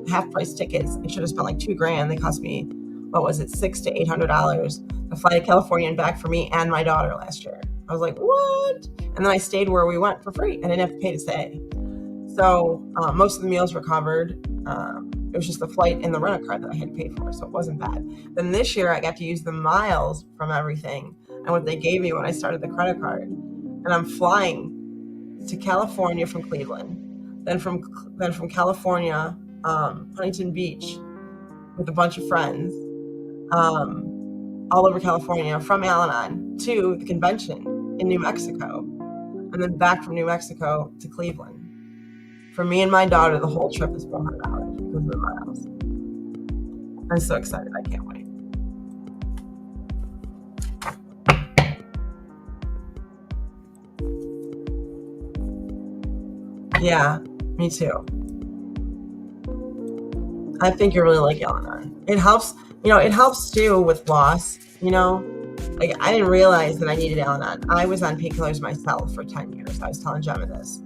half-price tickets. I should have spent, $2,000. They cost me, what was it, $600 to $800 to fly to California and back for me and my daughter last year. I was like, what? And then I stayed where we went for free. I didn't have to pay to stay. So most of the meals were covered. It was just the flight and the rental car that I had to pay for, so it wasn't bad. Then this year, I got to use the miles from everything and what they gave me when I started the credit card. And I'm flying to California from Cleveland, then from California, Huntington Beach, with a bunch of friends, all over California, from Al-Anon to the convention in New Mexico, and then back from New Mexico to Cleveland. For me and my daughter, the whole trip is $400 because of the miles. I'm so excited. I can't wait. Yeah, me too. I think you're really like Al-Anon. It helps, it helps too with loss, I didn't realize that I needed Al-Anon. I was on painkillers myself for 10 years. I was telling Gemma this.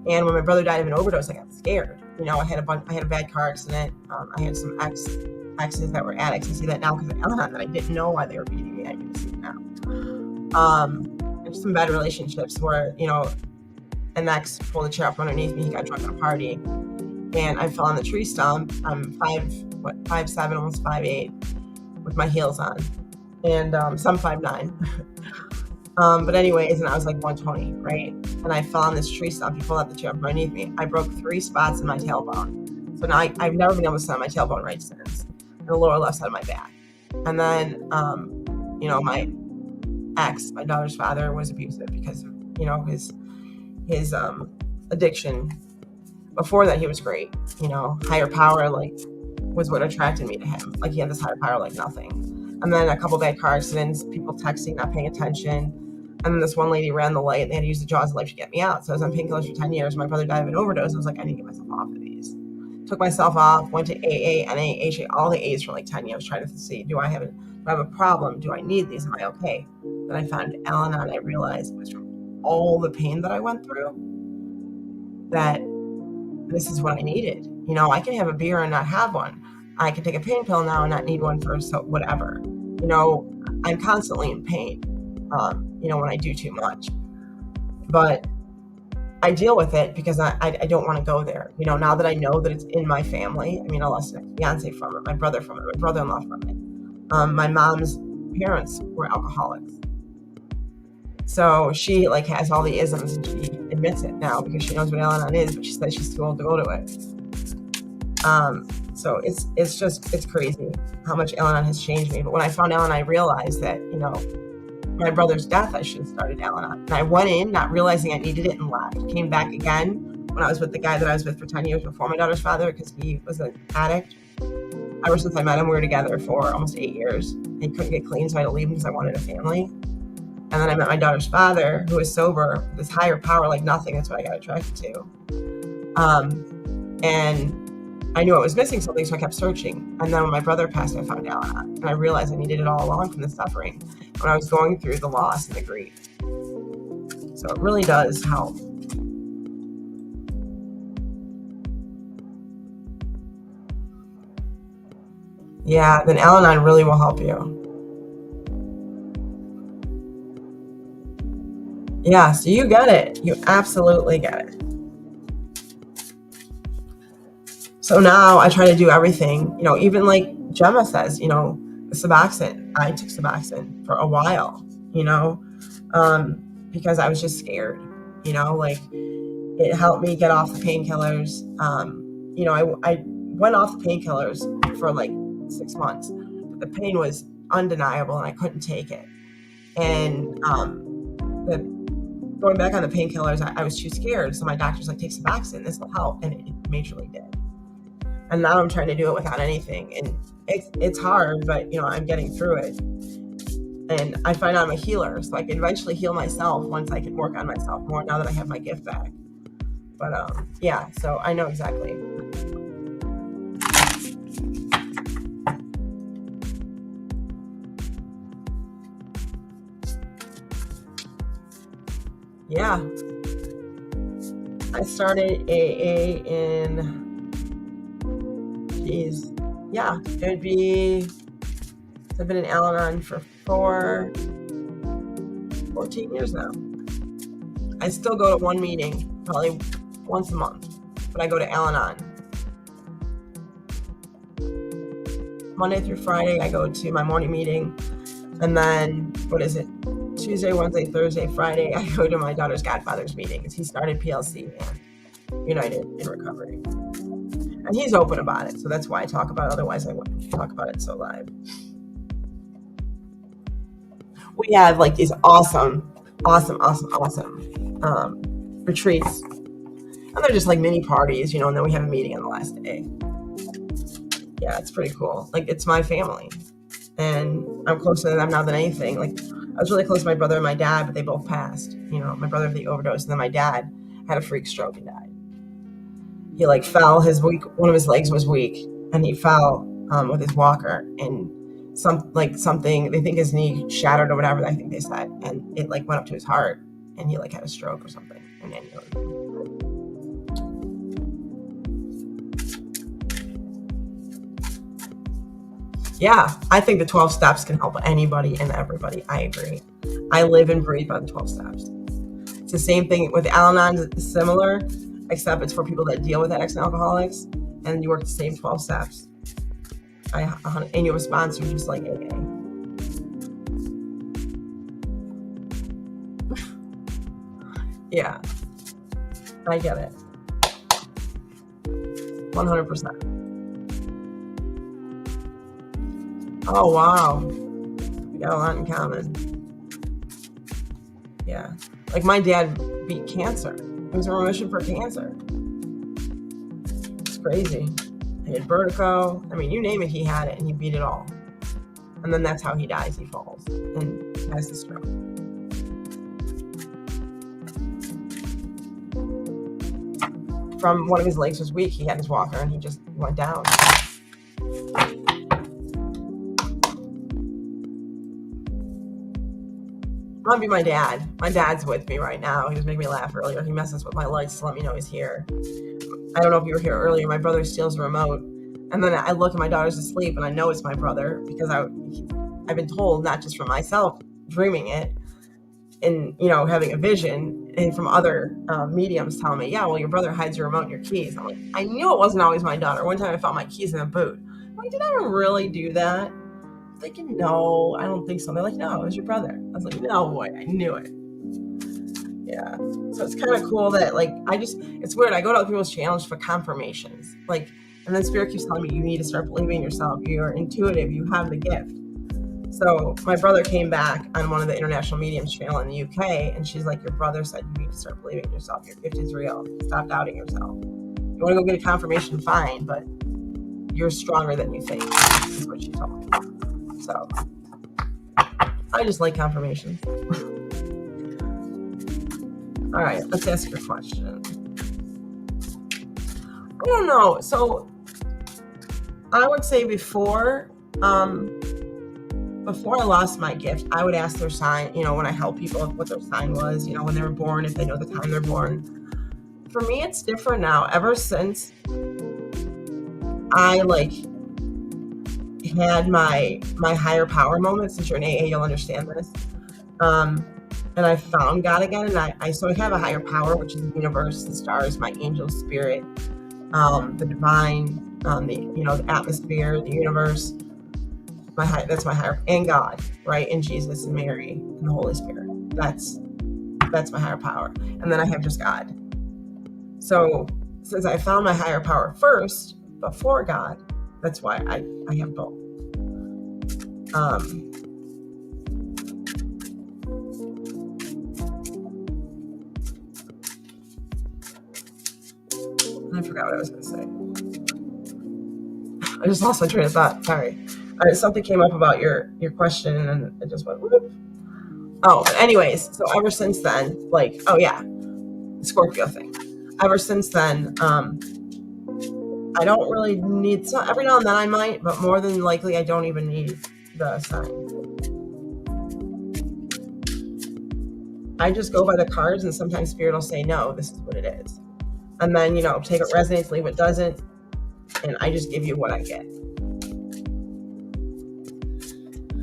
And when my brother died of an overdose, I got scared. I had a bad car accident. I had some exes that were addicts. I see that now because of Al-Anon, that I didn't know why they were beating me. I can see it now. And some bad relationships where, an ex pulled a chair up underneath me. He got drunk at a party. And I fell on the tree stump. I'm 5'7", almost 5'8", with my heels on. And some 5'9". But anyways, and I was 120, right? And I fell on this tree stump. He pulled out the chair up underneath me. I broke 3 spots in my tailbone. So now I've never been able to sit on my tailbone right since, and the lower left side of my back. And then, my ex, my daughter's father, was abusive because of, his addiction. Before that, he was great. Higher power, was what attracted me to him. He had this higher power like nothing. And then a couple bad car accidents, people texting, not paying attention. And then this one lady ran the light, and they had to use the jaws of life to get me out. So I was on painkillers for 10 years. My brother died of an overdose. I was like, I need to get myself off of these. Took myself off, went to AA, NA, HA, all the A's for 10 years, trying to see, do I have a problem? Do I need these? Am I okay? Then I found Al-Anon, and I realized it was from all the pain that I went through that this is what I needed. I can have a beer and not have one. I can take a pain pill now and not need one for whatever. I'm constantly in pain, when I do too much. But I deal with it because I don't want to go there. Now that I know that it's in my family. I lost an ex-fiance from it, my brother from it, my brother-in-law from it. My mom's parents were alcoholics. So she like has all the isms, and she admits it now because she knows what Al-Anon is, but she says she's too old to go to it. So it's crazy how much Al-Anon has changed me. But when I found Al-Anon, I realized that, my brother's death, I should have started Al-Anon. And I went in not realizing I needed it and left. Came back again when I was with the guy that I was with for 10 years before my daughter's father, because he was an addict. Ever since I met him, we were together for almost 8 years. He couldn't get clean, so I had to leave him because I wanted a family. And then I met my daughter's father, who was sober, this higher power like nothing. That's what I got attracted to. And I knew I was missing something, so I kept searching. And then when my brother passed, I found Al-Anon. And I realized I needed it all along from the suffering when I was going through the loss and the grief. So it really does help. Yeah, then Al-Anon really will help you. Yeah, so you get it. You absolutely get it. So now I try to do everything, even like Gemma says, Suboxone. I took Suboxone for a while, because I was just scared, like it helped me get off the painkillers. I went off the painkillers for like 6 months. The pain was undeniable and I couldn't take it. And going back on the painkillers, I was too scared. So my doctor's like, take Suboxone, this will help. And it majorly did. And now I'm trying to do it without anything. And it's hard, but I'm getting through it. And I find I'm a healer, so I can eventually heal myself once I can work on myself more now that I have my gift back. But yeah, so I know exactly. Yeah. I started AA it would be, I've been in Al-Anon for 14 years now. I still go to one meeting, probably once a month, but I go to Al-Anon. Monday through Friday, I go to my morning meeting, and then, Tuesday, Wednesday, Thursday, Friday, I go to my daughter's godfather's meeting, because he started PLC and United in Recovery. And he's open about it, so that's why I talk about it. Otherwise, I wouldn't talk about it so live. We have like these awesome retreats. And they're just like mini parties, and then we have a meeting on the last day. Yeah, it's pretty cool. Like, it's my family. And I'm closer to them now than anything. Like, I was really close to my brother and my dad, but they both passed. My brother had the overdose, and then my dad had a freak stroke and died. He fell, one of his legs was weak, and he fell with his walker, and something, they think his knee shattered or whatever, I think they said, and it went up to his heart, and he had a stroke or something, and then yeah, I think the 12 steps can help anybody and everybody. I agree. I live and breathe by the 12 steps. It's the same thing with Al-Anon, it's similar, except it's for people that deal with addicts and alcoholics, and you work the same 12 steps. And you have a sponsor just like AA. Yeah, I get it. 100%. Oh, wow. We got a lot in common. Yeah. Like, my dad beat cancer. He was in remission for cancer. It's crazy. He had vertigo. I mean, you name it, he had it, and he beat it all. And then that's how he dies. He falls and has the stroke. From one of his legs was weak, he had his walker, and he just went down. Might be my dad. My dad's with me right now. He was making me laugh earlier. He messes with my lights to let me know he's here. I don't know if you were here earlier. My brother steals the remote, and then I look and my daughter's asleep, and I know it's my brother because I've been told, not just from myself dreaming it and having a vision, and from other mediums telling me, yeah, well, your brother hides your remote and your keys. I'm like, I knew it wasn't always my daughter. One time I found my keys in a boot. I'm like, did I really do that? Thinking, no, I don't think so. They're like, no, it was your brother. I was like, no, boy, I knew it. Yeah. So it's kind of cool that it's weird. I go to other people's channels for confirmations. And then Spirit keeps telling me, you need to start believing in yourself. You're intuitive. You have the gift. So my brother came back on one of the international mediums channel in the UK, and she's like, your brother said you need to start believing in yourself. Your gift is real. Stop doubting yourself. You want to go get a confirmation, fine, but you're stronger than you think. Is what she told me. So I just like confirmation. All right, let's ask your question. I don't know. So I would say before I lost my gift, I would ask their sign, when I help people, what their sign was, when they were born, if they know the time they're born. For me, it's different now. Ever since I had my higher power moments, since you're in AA, you'll understand this. And I found God again, and I have a higher power, which is the universe, the stars, my angel spirit, the divine, the atmosphere, the universe. That's my higher, and God, right? And Jesus and Mary and the Holy Spirit. That's my higher power. And then I have just God. So since I found my higher power first before God, that's why I have both. I forgot what I was going to say. I just lost my train of thought. Sorry. All right, something came up about your question, and it just went whoop. Oh, but anyways, so ever since then, like, oh yeah, Scorpio thing. Ever since then, I don't really need, so every now and then I might, but more than likely I don't even need the sign. I just go by the cards, and sometimes Spirit will say, no, this is what it is. And then, take what resonates, leave what doesn't, and I just give you what I get.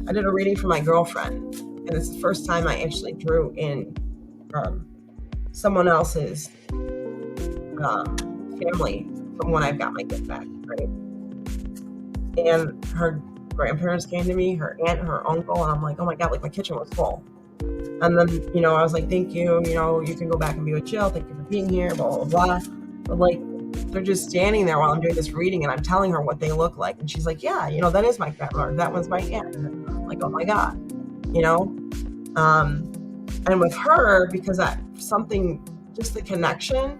I did a reading for my girlfriend, and it's the first time I actually drew in someone else's family from when I've got my gift back, right? And her grandparents came to me, her aunt, her uncle, and I'm like, oh my God, like my kitchen was full. And then, I was like, thank you, you can go back and be with Jill, thank you for being here, blah, blah, blah. But like, they're just standing there while I'm doing this reading, and I'm telling her what they look like. And she's like, yeah, that is my grandmother, that one's my aunt. And I'm like, oh my God, and with her, because something, just the connection,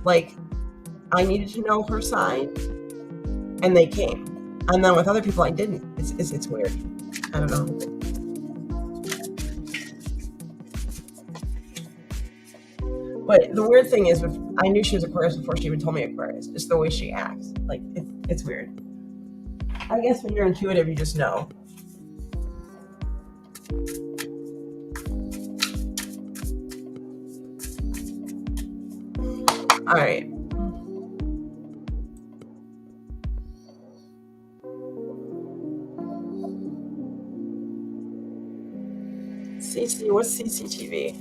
like I needed to know her sign, and they came. And then with other people, I didn't. It's weird. I don't know. But the weird thing is, I knew she was Aquarius before she even told me Aquarius. Just the way she acts, like it's weird. I guess when you're intuitive, you just know. All right. CC, what's CCTV?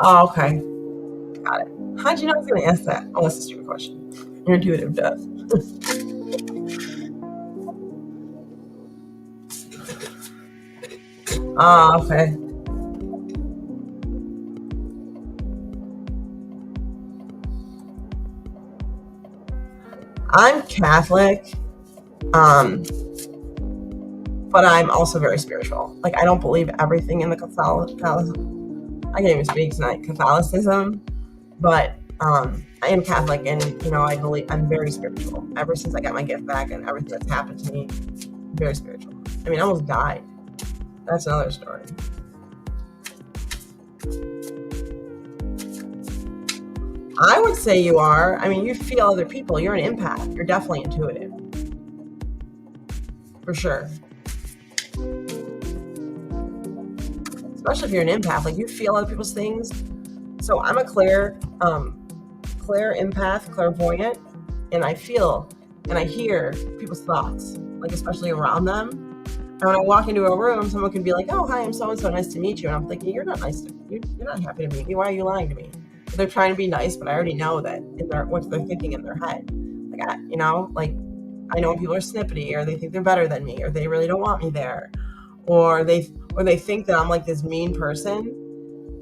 Oh, okay. Got it. How'd you know I was going to ask that? Oh, that's a stupid question. Your intuitive does. Oh, okay. I'm Catholic, but I'm also very spiritual. Like, I don't believe everything in the Catholicism. I can't even speak tonight. Catholicism, but I am Catholic, and I believe I'm very spiritual. Ever since I got my gift back and everything that's happened to me, very spiritual. I mean, I almost died. That's another story. I would say you are. I mean, you feel other people. You're an empath. You're definitely intuitive. For sure. Especially if you're an empath. Like, you feel other people's things. So I'm a clear empath, clairvoyant, and I feel and I hear people's thoughts, like especially around them. And when I walk into a room, someone can be like, oh, hi, I'm so-and-so, nice to meet you. And I'm thinking, you're not nice to me. You're not happy to meet me. Why are you lying to me? They're trying to be nice, but I already know that what they're thinking in their head. Like, I know when people are snippety, or they think they're better than me, or they really don't want me there, or they think that I'm like this mean person.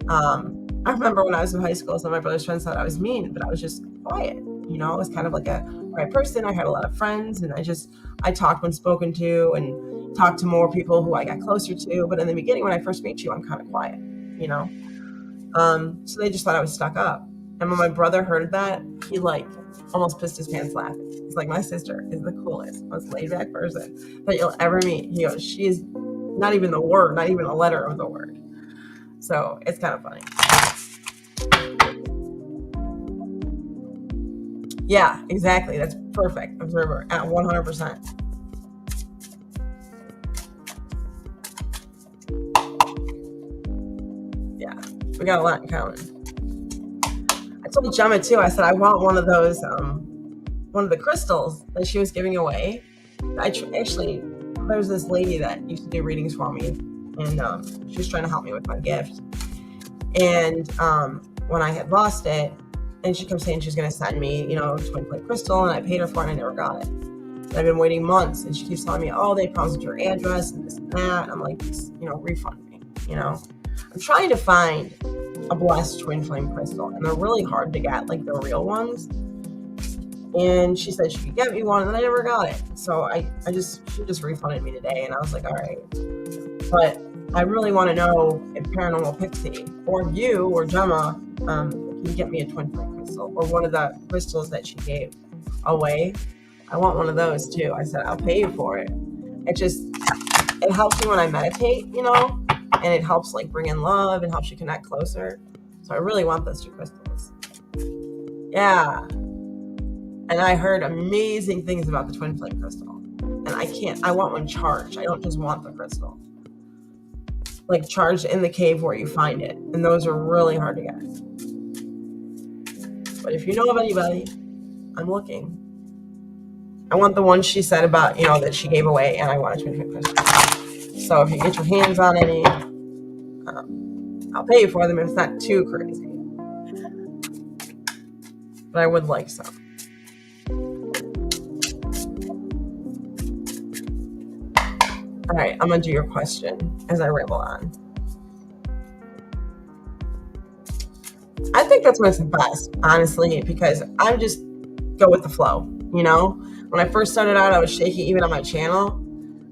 I remember when I was in high school, some of my brother's friends thought I was mean, but I was just quiet. I was kind of like a quiet person. I had a lot of friends, and I talked when spoken to, and talked to more people who I got closer to. But in the beginning, when I first meet you, I'm kind of quiet, So they just thought I was stuck up. And when my brother heard that, he almost pissed his pants laughing. He's like, my sister is the coolest, most laid back person that you'll ever meet. He goes, she is not even the word, not even a letter of the word. So it's kind of funny. Yeah, exactly. That's perfect. Observer at 100%. Yeah, we got a lot in common. I told Gemma too, I said, I want one of those, one of the crystals that she was giving away. Actually, there's this lady that used to do readings for me, and she was trying to help me with my gift. And when I had lost it, and she kept saying she was going to send me, twin flame crystal, and I paid her for it, and I never got it. I've been waiting months, and she keeps telling me, oh, they promised your address and this and that. And I'm like, refund me, I'm trying to find a blessed twin flame crystal, and they're really hard to get, like the real ones. And she said she could get me one, and I never got it. So she just refunded me today, and I was like, all right. But I really want to know if Paranormal Pixie or you or Gemma can get me a twin flame crystal or one of the crystals that she gave away. I want one of those too. I said, I'll pay you for it. It helps me when I meditate, and it helps like bring in love and helps you connect closer. So I really want those two crystals. Yeah. And I heard amazing things about the twin flame crystal. And I want one charged. I don't just want the crystal. Like charged in the cave where you find it. And those are really hard to get. But if you know of anybody, I'm looking. I want the one she said about, that she gave away, and I want a twin flame crystal. So if you get your hands on any, I'll pay you for them if it's not too crazy. But I would like some. All right, I'm going to do your question as I ramble on. I think that's when it's the best, honestly, because I just go with the flow, When I first started out, I was shaky even on my channel.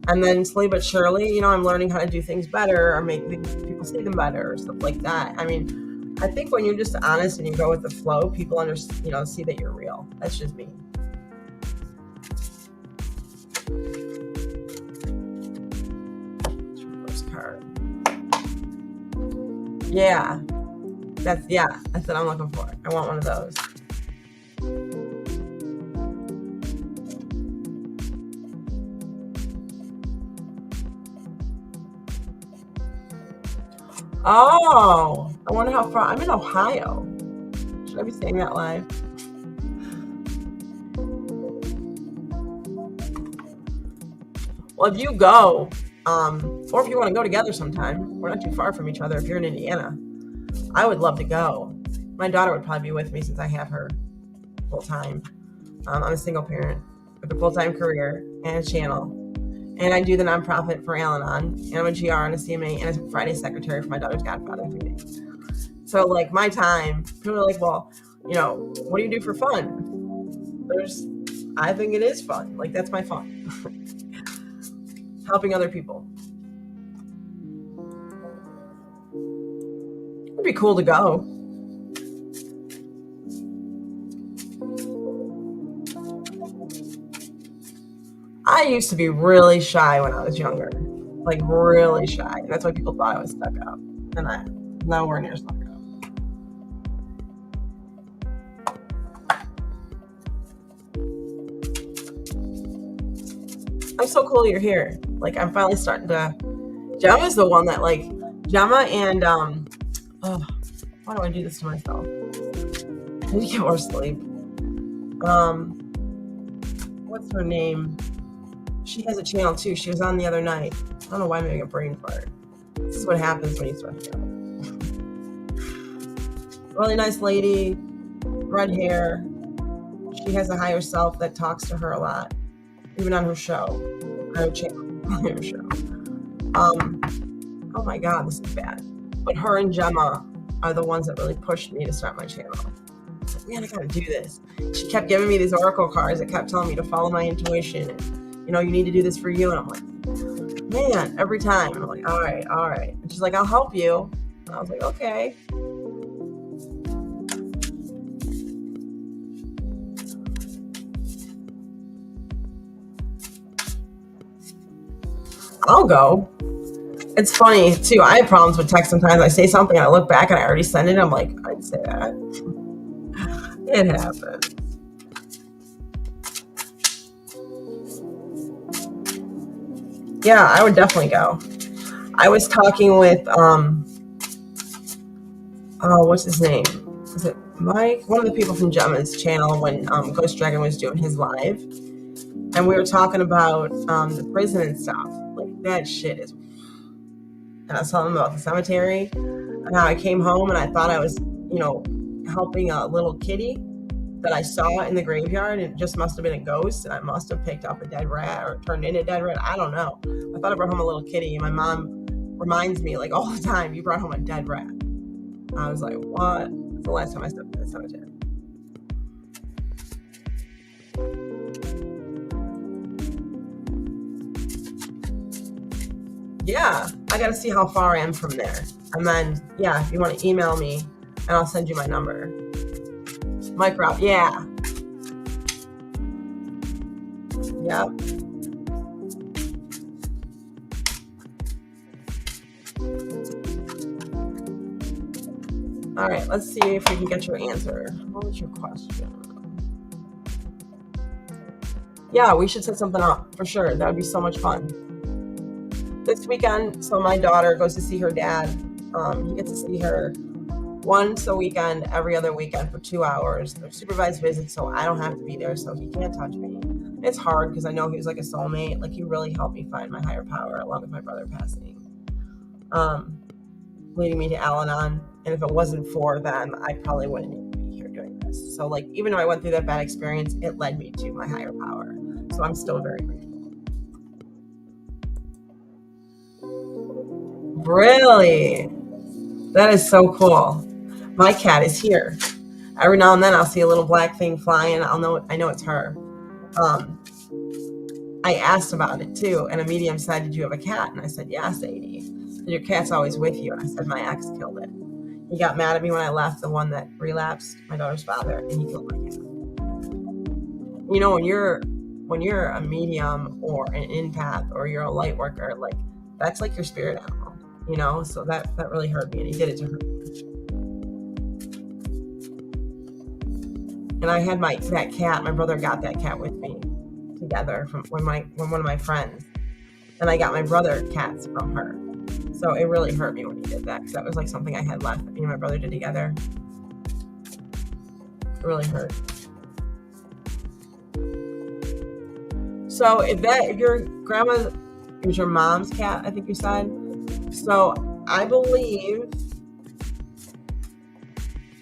And then slowly but surely, I'm learning how to do things better or make people see them better or stuff like that. I mean, I think when you're just honest and you go with the flow, people see that you're real. That's just me. First card. Yeah. That's what I'm looking for. I want one of those. Oh, I wonder how far. I'm in Ohio. Should I be saying that live? Well, if you go, or if you want to go together sometime, we're not too far from each other. If you're in Indiana, I would love to go. My daughter would probably be with me since I have her full time. I'm a single parent with a full-time career and a channel. And I do the nonprofit for Al-Anon, and I'm a GR and a CMA and a Friday secretary for my daughter's godfather every day. So, like, my time, people are like, well, what do you do for fun? I think it is fun. Like, that's my fun. Helping other people. It'd be cool to go. I used to be really shy when I was younger, like really shy. That's why people thought I was stuck up, and I'm nowhere near stuck up. I'm so cool you're here. Like, I'm finally starting to. Gemma's the one that, like, Gemma and why do I do this to myself? I need to get more sleep. What's her name? She has a channel too. She was on the other night. I don't know why I'm having a brain fart. This is what happens when you start to go. Really nice lady, red hair. She has a higher self that talks to her a lot, even on her show, on her channel, on her show. Oh my God, this is bad. But her and Gemma are the ones that really pushed me to start my channel. I was like, man, I gotta do this. She kept giving me these oracle cards that kept telling me to follow my intuition. And, you need to do this for you. And I'm like, man, every time. And I'm like, all right. And she's like, I'll help you. And I was like, okay. I'll go. It's funny, too. I have problems with text sometimes. I say something, and I look back, and I already sent it. I'm like, I didn't say that. It happens. Yeah, I would definitely go. I was talking with, what's his name? Is it Mike? One of the people from Gemma's channel when Ghost Dragon was doing his live. And we were talking about the prison and stuff. Like, that shit is... And I was telling him about the cemetery and how I came home and I thought I was, helping a little kitty. that I saw in the graveyard. It just must have been a ghost, and I must have picked up a dead rat or turned into a dead rat. I don't know. I thought I brought home a little kitty, and my mom reminds me like all the time, you brought home a dead rat. I was like, what? It's the last time I stepped in the cemetery. Yeah, I gotta see how far I am from there. And then, yeah, if you want to email me, and I'll send you my number. Mike Rob, yeah. Yep. All right, let's see if we can get your answer. What was your question? Yeah, we should set something up for sure. That would be so much fun. This weekend, so my daughter goes to see her dad. He gets to see her once a weekend, every other weekend for 2 hours. They're supervised visits, so I don't have to be there, so he can't touch me. It's hard because I know he was like a soulmate. Like, he really helped me find my higher power, along with my brother passing, leading me to Al-Anon. And if it wasn't for them, I probably wouldn't even be here doing this. So, like, even though I went through that bad experience, it led me to my higher power. So I'm still very grateful. Really? That is so cool. My cat is here. Every now and then I'll see a little black thing flying. I know it's her. I asked about it too, and a medium said, "Did you have a cat?" And I said, "Yes, Sadie." Said, "Your cat's always with you." And I said, "My ex killed it. He got mad at me when I left, the one that relapsed, my daughter's father, and he killed my cat." You know, when you're a medium or an empath or you're a light worker, like, that's like your spirit animal, you know? So that really hurt me, and he did it to her. And I had that cat, my brother got that cat with me together from when one of my friends, and I got my brother cats from her. So it really hurt me when he did that, because that was like something I had left that me and my brother did together. It really hurt. So if your grandma, it was your mom's cat, I think you said. So I believe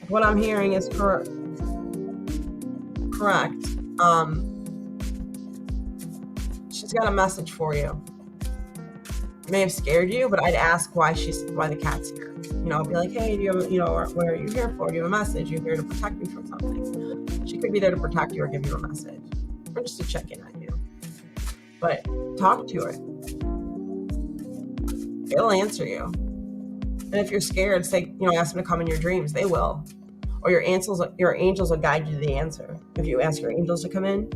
what I'm hearing is correct. She's got a message for you. It may have scared you, but I'd ask why the cat's here. You know, be like, "Hey, do you have, what are you here for? Do you have a message? You're here to protect me from something." She could be there to protect you or give you a message, or just to check in on you. But talk to it. It'll answer you. And if you're scared, say, ask them to come in your dreams. They will. Or your angels will guide you to the answer. If you ask your angels to come in,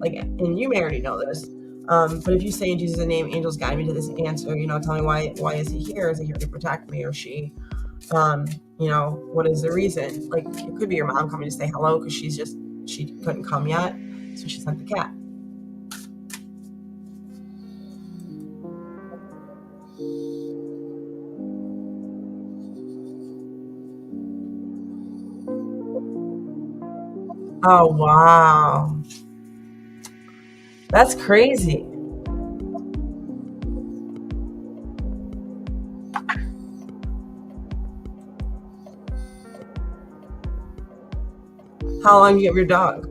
and you may already know this, but if you say in Jesus' name, "Angels, guide me to this answer, tell me why is he here? Is he here to protect me, or she? What is the reason?" Like, it could be your mom coming to say hello because she couldn't come yet, so she sent the cat. Oh, wow. That's crazy. How long do you have your dog?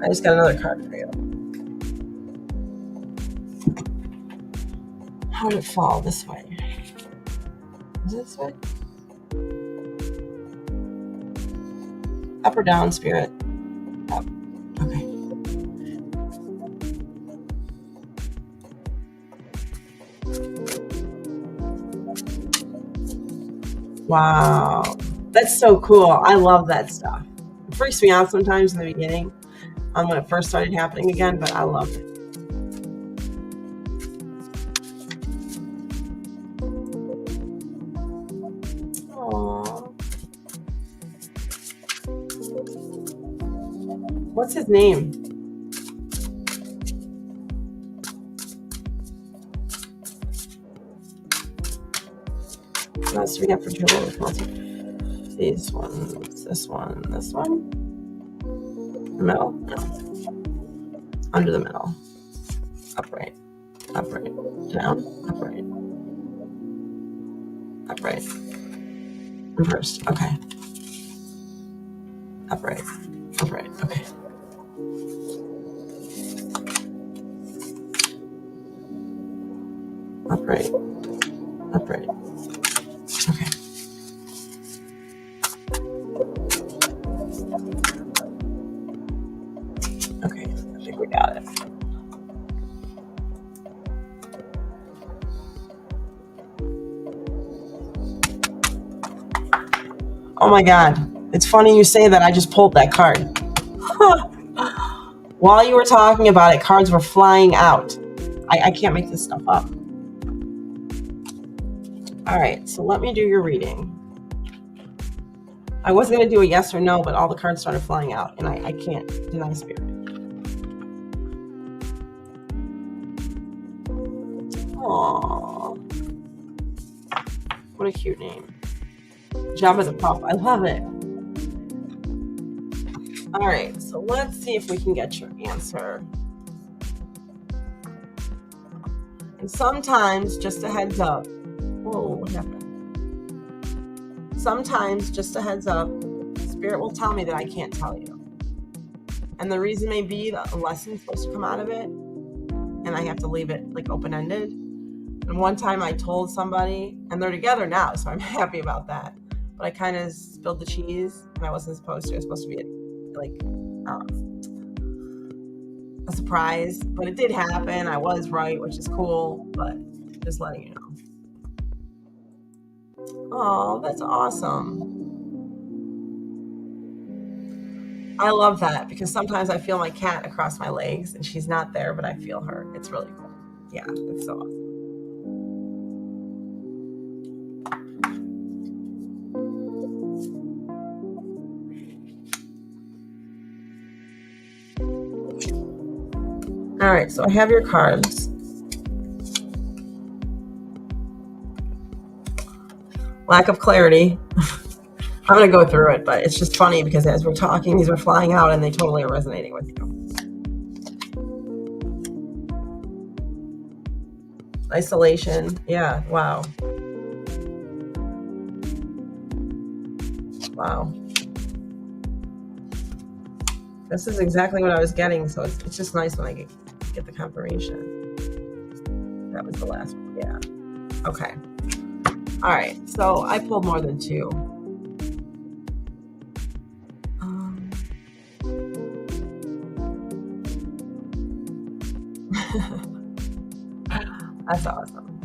I just got another card for you. How did it fall? This way. Is it this way? Up or down, spirit? Up. Okay. Wow. That's so cool. I love that stuff. It freaks me out sometimes in the beginning, when it first started happening again, but I love it. Aww. What's his name? What else do we have for children? These ones. This one. This one? The middle? No. Under the middle. upright, upright, down, upright, upright, reversed. Okay. Upright, upright. Okay. Upright, upright. Okay. Okay, I think we got it. Oh my God. It's funny you say that. I just pulled that card. While you were talking about it, cards were flying out. I can't make this stuff up. All right, so let me do your reading. I was going to do a yes or no, but all the cards started flying out, and I can't deny spirit. Aww. What a cute name. Jabba the Puff. I love it. All right, so let's see if we can get your answer. And sometimes, just a heads up. Whoa, what happened? Sometimes, just a heads up, spirit will tell me that I can't tell you. And the reason may be that a lesson's supposed to come out of it, and I have to leave it like open-ended. And one time I told somebody, and they're together now, so I'm happy about that. But I kind of spilled the cheese, and I wasn't supposed to. It was supposed to be a surprise, but it did happen. I was right, which is cool, but just letting you know. Oh, that's awesome. I love that because sometimes I feel my cat across my legs and she's not there, but I feel her. It's really cool. Yeah, it's so awesome. All right, so I have your cards. Lack of clarity. I'm going to go through it, but it's just funny because as we're talking, these are flying out and they totally are resonating with you. Isolation. Yeah, wow. Wow. This is exactly what I was getting, so it's just nice when I get the confirmation. That was the last one, yeah. Okay. All right, so I pulled more than two. That's awesome.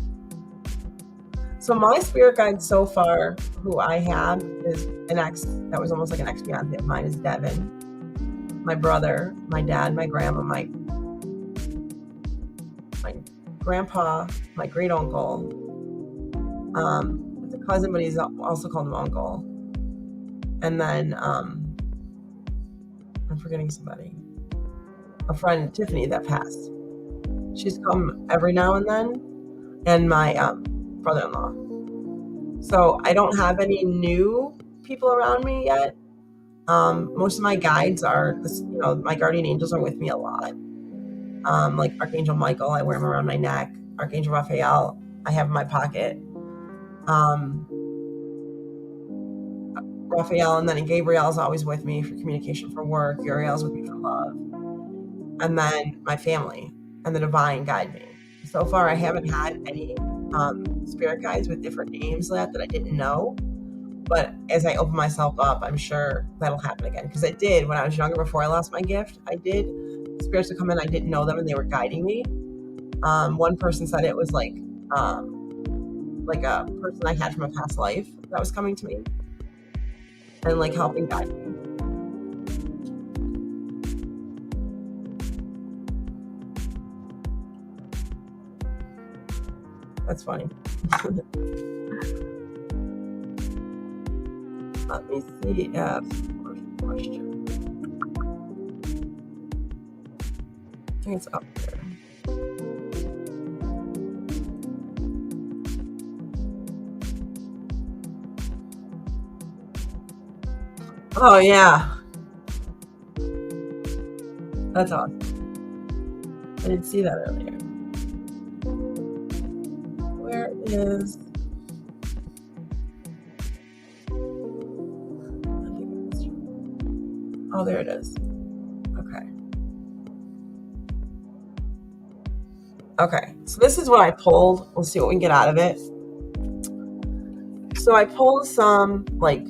So my spirit guide so far, who I have, is an ex that was almost like an ex-fiance of mine, is Devin. My brother, my dad, my grandma, my grandpa, my great uncle, a cousin, but he's also called him uncle. And then I'm forgetting somebody. A friend, Tiffany, that passed. She's come every now and then, and my brother-in-law. So I don't have any new people around me yet. Most of my guides are, my guardian angels are with me a lot. Like Archangel Michael, I wear him around my neck. Archangel Raphael, I have in my pocket. Raphael, and then Gabriel's always with me for communication, for work. Uriel's with me for love. And then my family and the divine guide me. So far, I haven't had any spirit guides with different names that I didn't know. But as I open myself up, I'm sure that'll happen again. Because I did when I was younger, before I lost my gift. I did. Spirits would come in, I didn't know them, and they were guiding me. One person said it was like a person I had from a past life that was coming to me and like helping guide me. That's funny. Let me see if question. I think it's up there. Oh yeah. That's awesome. I didn't see that earlier. is. Oh, there it is. Okay. Okay, so this is what I pulled. We'll see what we can get out of it. So I pulled some like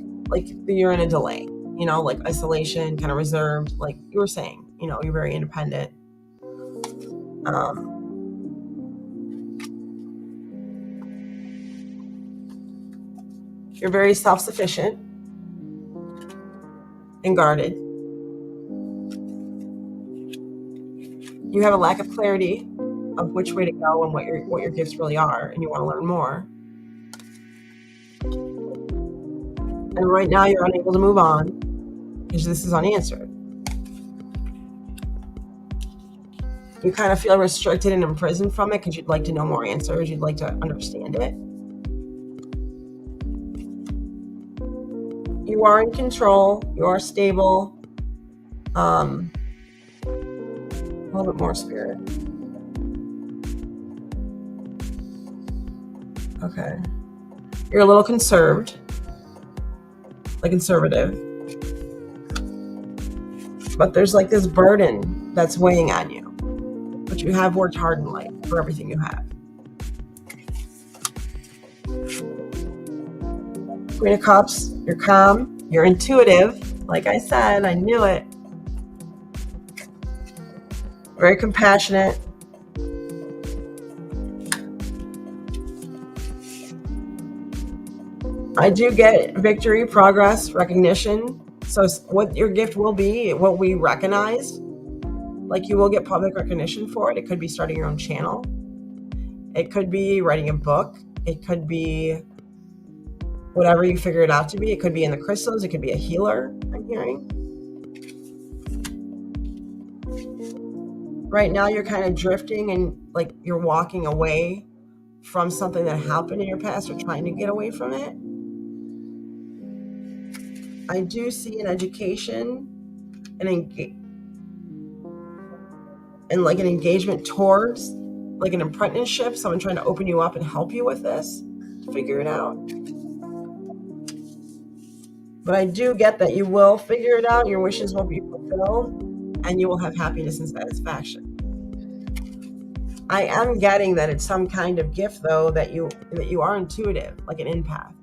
you're in a delay, like isolation, kind of reserved, like you were saying, you're very independent. You're very self-sufficient and guarded. You have a lack of clarity of which way to go and what your gifts really are, and you want to learn more. And right now you're unable to move on because this is unanswered. You kind of feel restricted and imprisoned from it because you'd like to know more answers. You'd like to understand it. You are in control. You are stable. A little bit more spirit. Okay. You're a little conservative. But there's like this burden that's weighing on you. But you have worked hard in life for everything you have. Queen of Cups, you're calm, you're intuitive. Like I said, I knew it. Very compassionate. I do get victory, progress, recognition. So what your gift will be, what we recognize, like you will get public recognition for it. It could be starting your own channel. It could be writing a book. It could be whatever you figure it out to be. It could be in the crystals. It could be a healer, I'm hearing. Right now you're kind of drifting and like you're walking away from something that happened in your past or trying to get away from it. I do see an education and like an engagement towards like an apprenticeship, someone trying to open you up and help you with this, figure it out. But I do get that you will figure it out, your wishes will be fulfilled, and you will have happiness and satisfaction. I am getting that it's some kind of gift though, that you are intuitive, like an empath.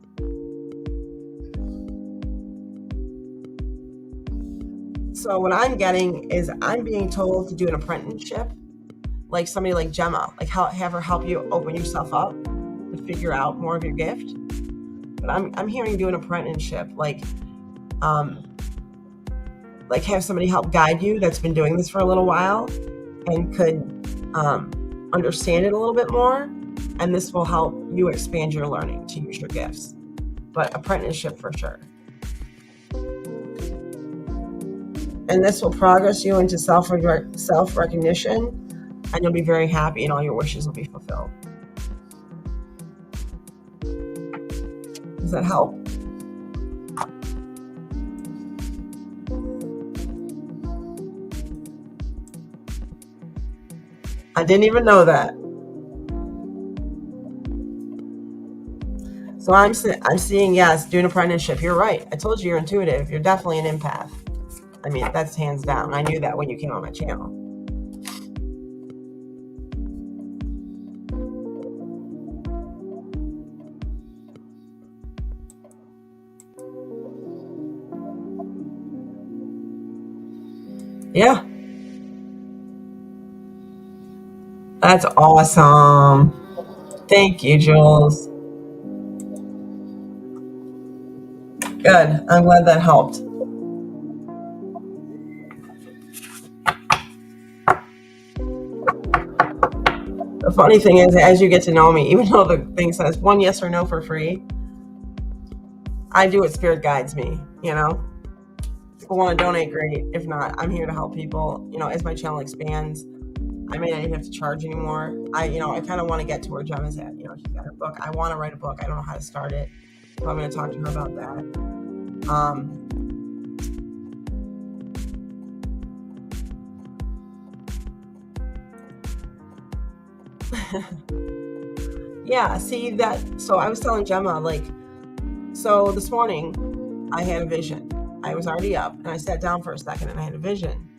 So what I'm getting is I'm being told to do an apprenticeship, like somebody like Gemma, like have her help you open yourself up to figure out more of your gift. But I'm hearing do an apprenticeship, like have somebody help guide you that's been doing this for a little while and could understand it a little bit more, and this will help you expand your learning to use your gifts. But apprenticeship for sure. And this will progress you into self-recognition, and you'll be very happy and all your wishes will be fulfilled. Does that help? I didn't even know that. So I'm seeing, yes, do an apprenticeship. You're right. I told you you're intuitive. You're definitely an empath. I mean, that's hands down. I knew that when you came on my channel. Yeah. That's awesome. Thank you, Jules. Good. I'm glad that helped. The funny thing is, as you get to know me, even though the thing says 1 yes or no for free, I do what Spirit guides me, If people want to donate, great. If not, I'm here to help people. As my channel expands, I may not even have to charge anymore. I kind of want to get to where Gemma's at. She's got her book. I want to write a book. I don't know how to start it. So I'm going to talk to her about that. Yeah, see that. So I was telling Gemma, like, so this morning I had a vision. I was already up and I sat down for a second and I had a vision.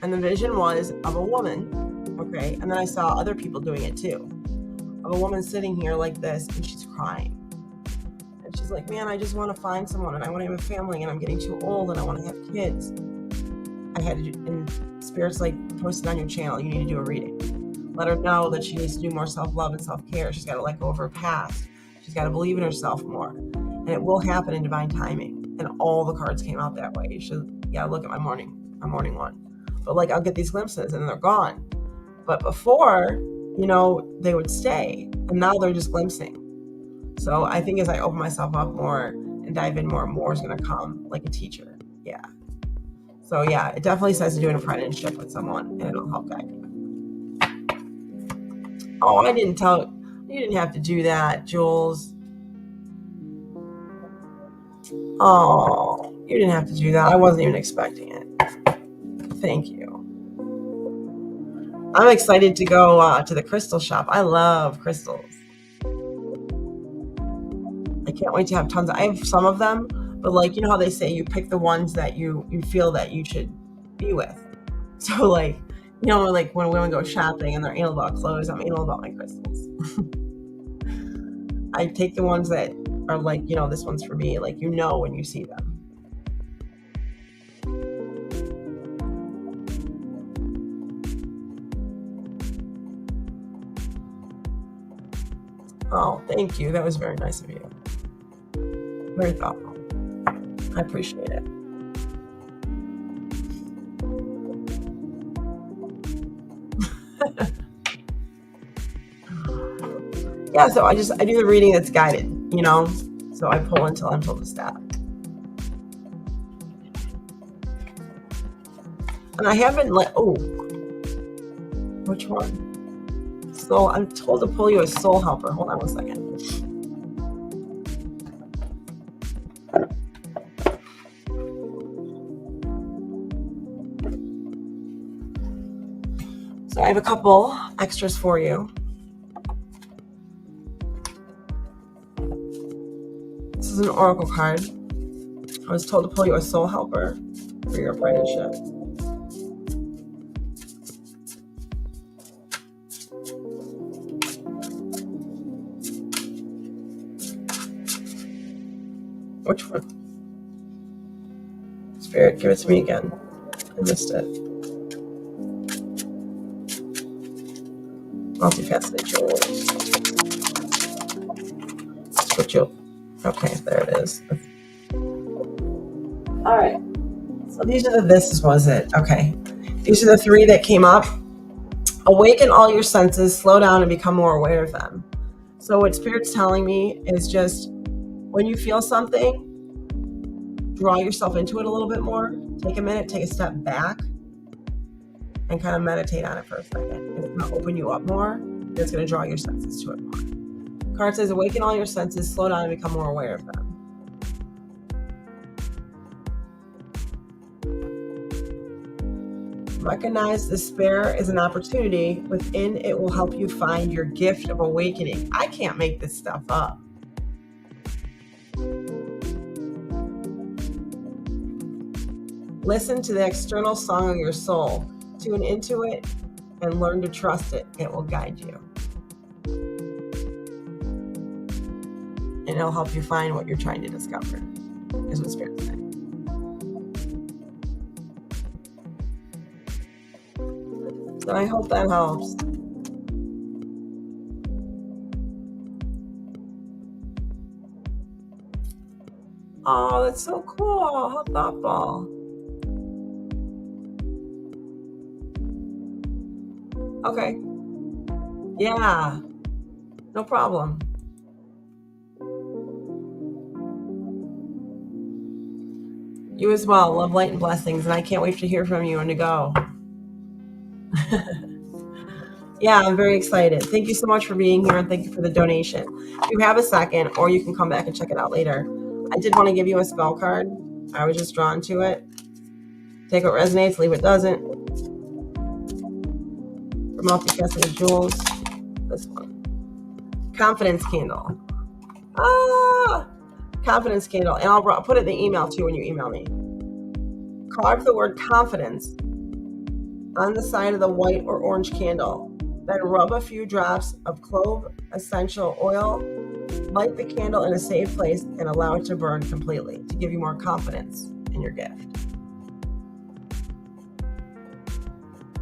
And the vision was of a woman, okay? And then I saw other people doing it too. Of a woman sitting here like this and she's crying. And she's like, man, I just want to find someone and I want to have a family and I'm getting too old and I want to have kids. I had to, and Spirit's like, post it on your channel. You need to do a reading. Let her know that she needs to do more self-love and self-care. She's got to let go of her past. She's got to believe in herself more. And it will happen in divine timing. And all the cards came out that way. You should, yeah, look at my morning one. But like, I'll get these glimpses and then they're gone. But before, you know, they would stay. And now they're just glimpsing. So I think as I open myself up more and dive in more is going to come like a teacher. Yeah. So yeah, it definitely says to do an apprenticeship with someone and it'll help guide you. Oh, I didn't tell you didn't have to do that, Jules. Oh, you didn't have to do that. I wasn't even expecting it. Thank you. I'm excited to go to the crystal shop. I love crystals. I can't wait to have tons. I have some of them, but like, you know how they say you pick the ones that you feel that you should be with. So like, you know, like when women go shopping and they're anal about clothes, I'm anal about my crystals. I take the ones that are like, you know, this one's for me, like, you know, when you see them. Oh, thank you. That was very nice of you. Very thoughtful. I appreciate it. Yeah, so I do the reading that's guided, you know, so I pull until I'm told to stop. And I haven't which one? So I'm told to pull you a soul helper. Hold on one second. So I have a couple extras for you. This is an oracle card. I was told to pull you a soul helper for your apprenticeship. Which one? Spirit, give it to me again. I missed it. Multifaceted jewels. Okay, there it is. All right. So these are this was it. Okay. These are the three that came up. Awaken all your senses, slow down and become more aware of them. So what Spirit's telling me is just when you feel something, draw yourself into it a little bit more. Take a minute, take a step back, and kind of meditate on it for a second. It's going to open you up more. It's going to draw your senses to it more. Card says, awaken all your senses, slow down, and become more aware of them. Recognize despair as an opportunity. Within it will help you find your gift of awakening. I can't make this stuff up. Listen to the external song of your soul. Tune into it and learn to trust it. It will guide you. And it'll help you find what you're trying to discover, is what Spirit's saying. So I hope that helps. Oh, that's so cool. How thoughtful. Okay. Yeah. No problem. You as well. Love, light, and blessings. And I can't wait to hear from you and to go. Yeah, I'm very excited. Thank you so much for being here and thank you for the donation. If you have a second, or you can come back and check it out later. I did want to give you a spell card. I was just drawn to it. Take what resonates, leave what doesn't. For multifaceted jewels, this one. Confidence candle. Confidence candle. And I'll put it in the email too when you email me. Carve the word confidence on the side of the white or orange candle. Then rub a few drops of clove essential oil. Light the candle in a safe place and allow it to burn completely to give you more confidence in your gift.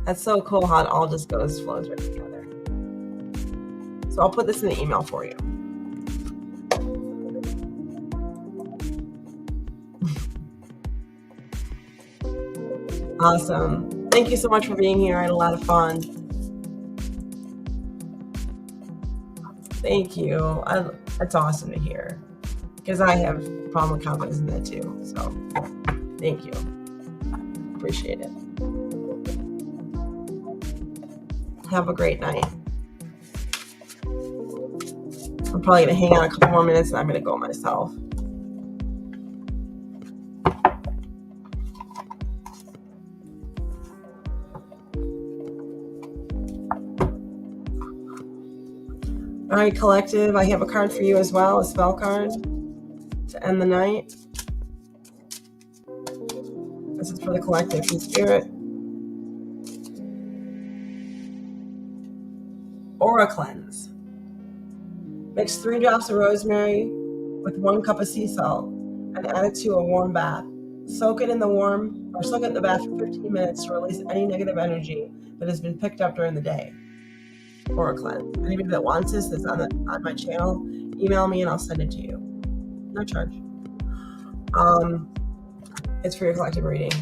That's so cool how it all just flows right together. So I'll put this in the email for you. Awesome. Thank you so much for being here. I had a lot of fun. Thank you. That's awesome to hear because I have a problem with confidence in that too. So thank you. Appreciate it. Have a great night. I'm probably going to hang out a couple more minutes and I'm going to go myself. All right, collective, I have a card for you as well, a spell card to end the night. This is for the collective from Spirit. Aura cleanse. Mix 3 drops of rosemary with 1 cup of sea salt and add it to a warm bath. Soak it in the bath for 15 minutes to release any negative energy that has been picked up during the day. Aura cleanse. Anybody that wants this that's on my channel, email me and I'll send it to you. No charge. It's for your collective reading.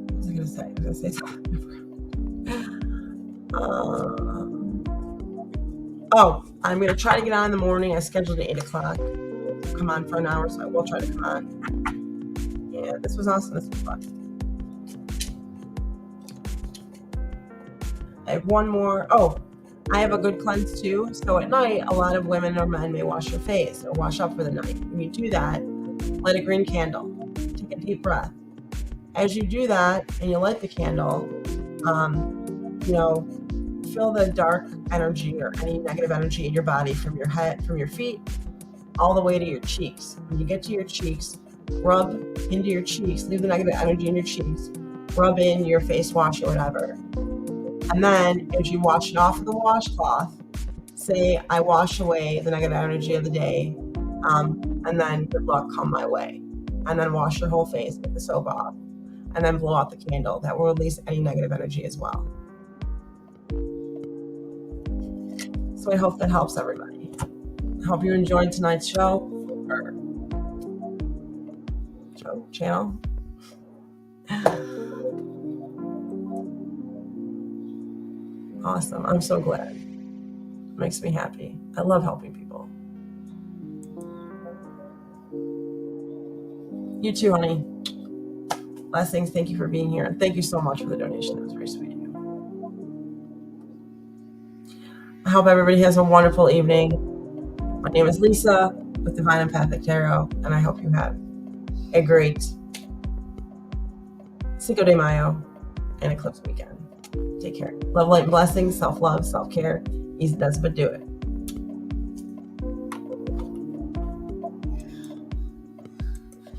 What was I going to say? I was going to say something. I'm going to try to get on in the morning. I scheduled at 8 o'clock. Come on for an hour, so I will try to come on. Yeah, this was awesome. This was fun. I have one more. I have a good cleanse too. So at night, a lot of women or men may wash your face or wash up for the night. When you do that, light a green candle. Take a deep breath. As you do that and you light the candle, feel the dark energy or any negative energy in your body from your head, from your feet, all the way to your cheeks. When you get to your cheeks, rub into your cheeks, leave the negative energy in your cheeks, rub in your face wash or whatever. And then as you wash it off of the washcloth, say, I wash away the negative energy of the day, and then good luck come my way. And then wash your whole face, get the soap off, and then blow out the candle. That will release any negative energy as well. So I hope that helps everybody. I hope you enjoyed tonight's channel. Awesome. I'm so glad. It makes me happy. I love helping people. You too, honey. Blessings. Thank you for being here. And thank you so much for the donation. It was very sweet of you. I hope everybody has a wonderful evening. My name is Lisa with Divine Empathic Tarot, and I hope you have a great Cinco de Mayo and Eclipse weekend. Take care. Love, light, and blessings, self-love, self-care. Easy does, but do it.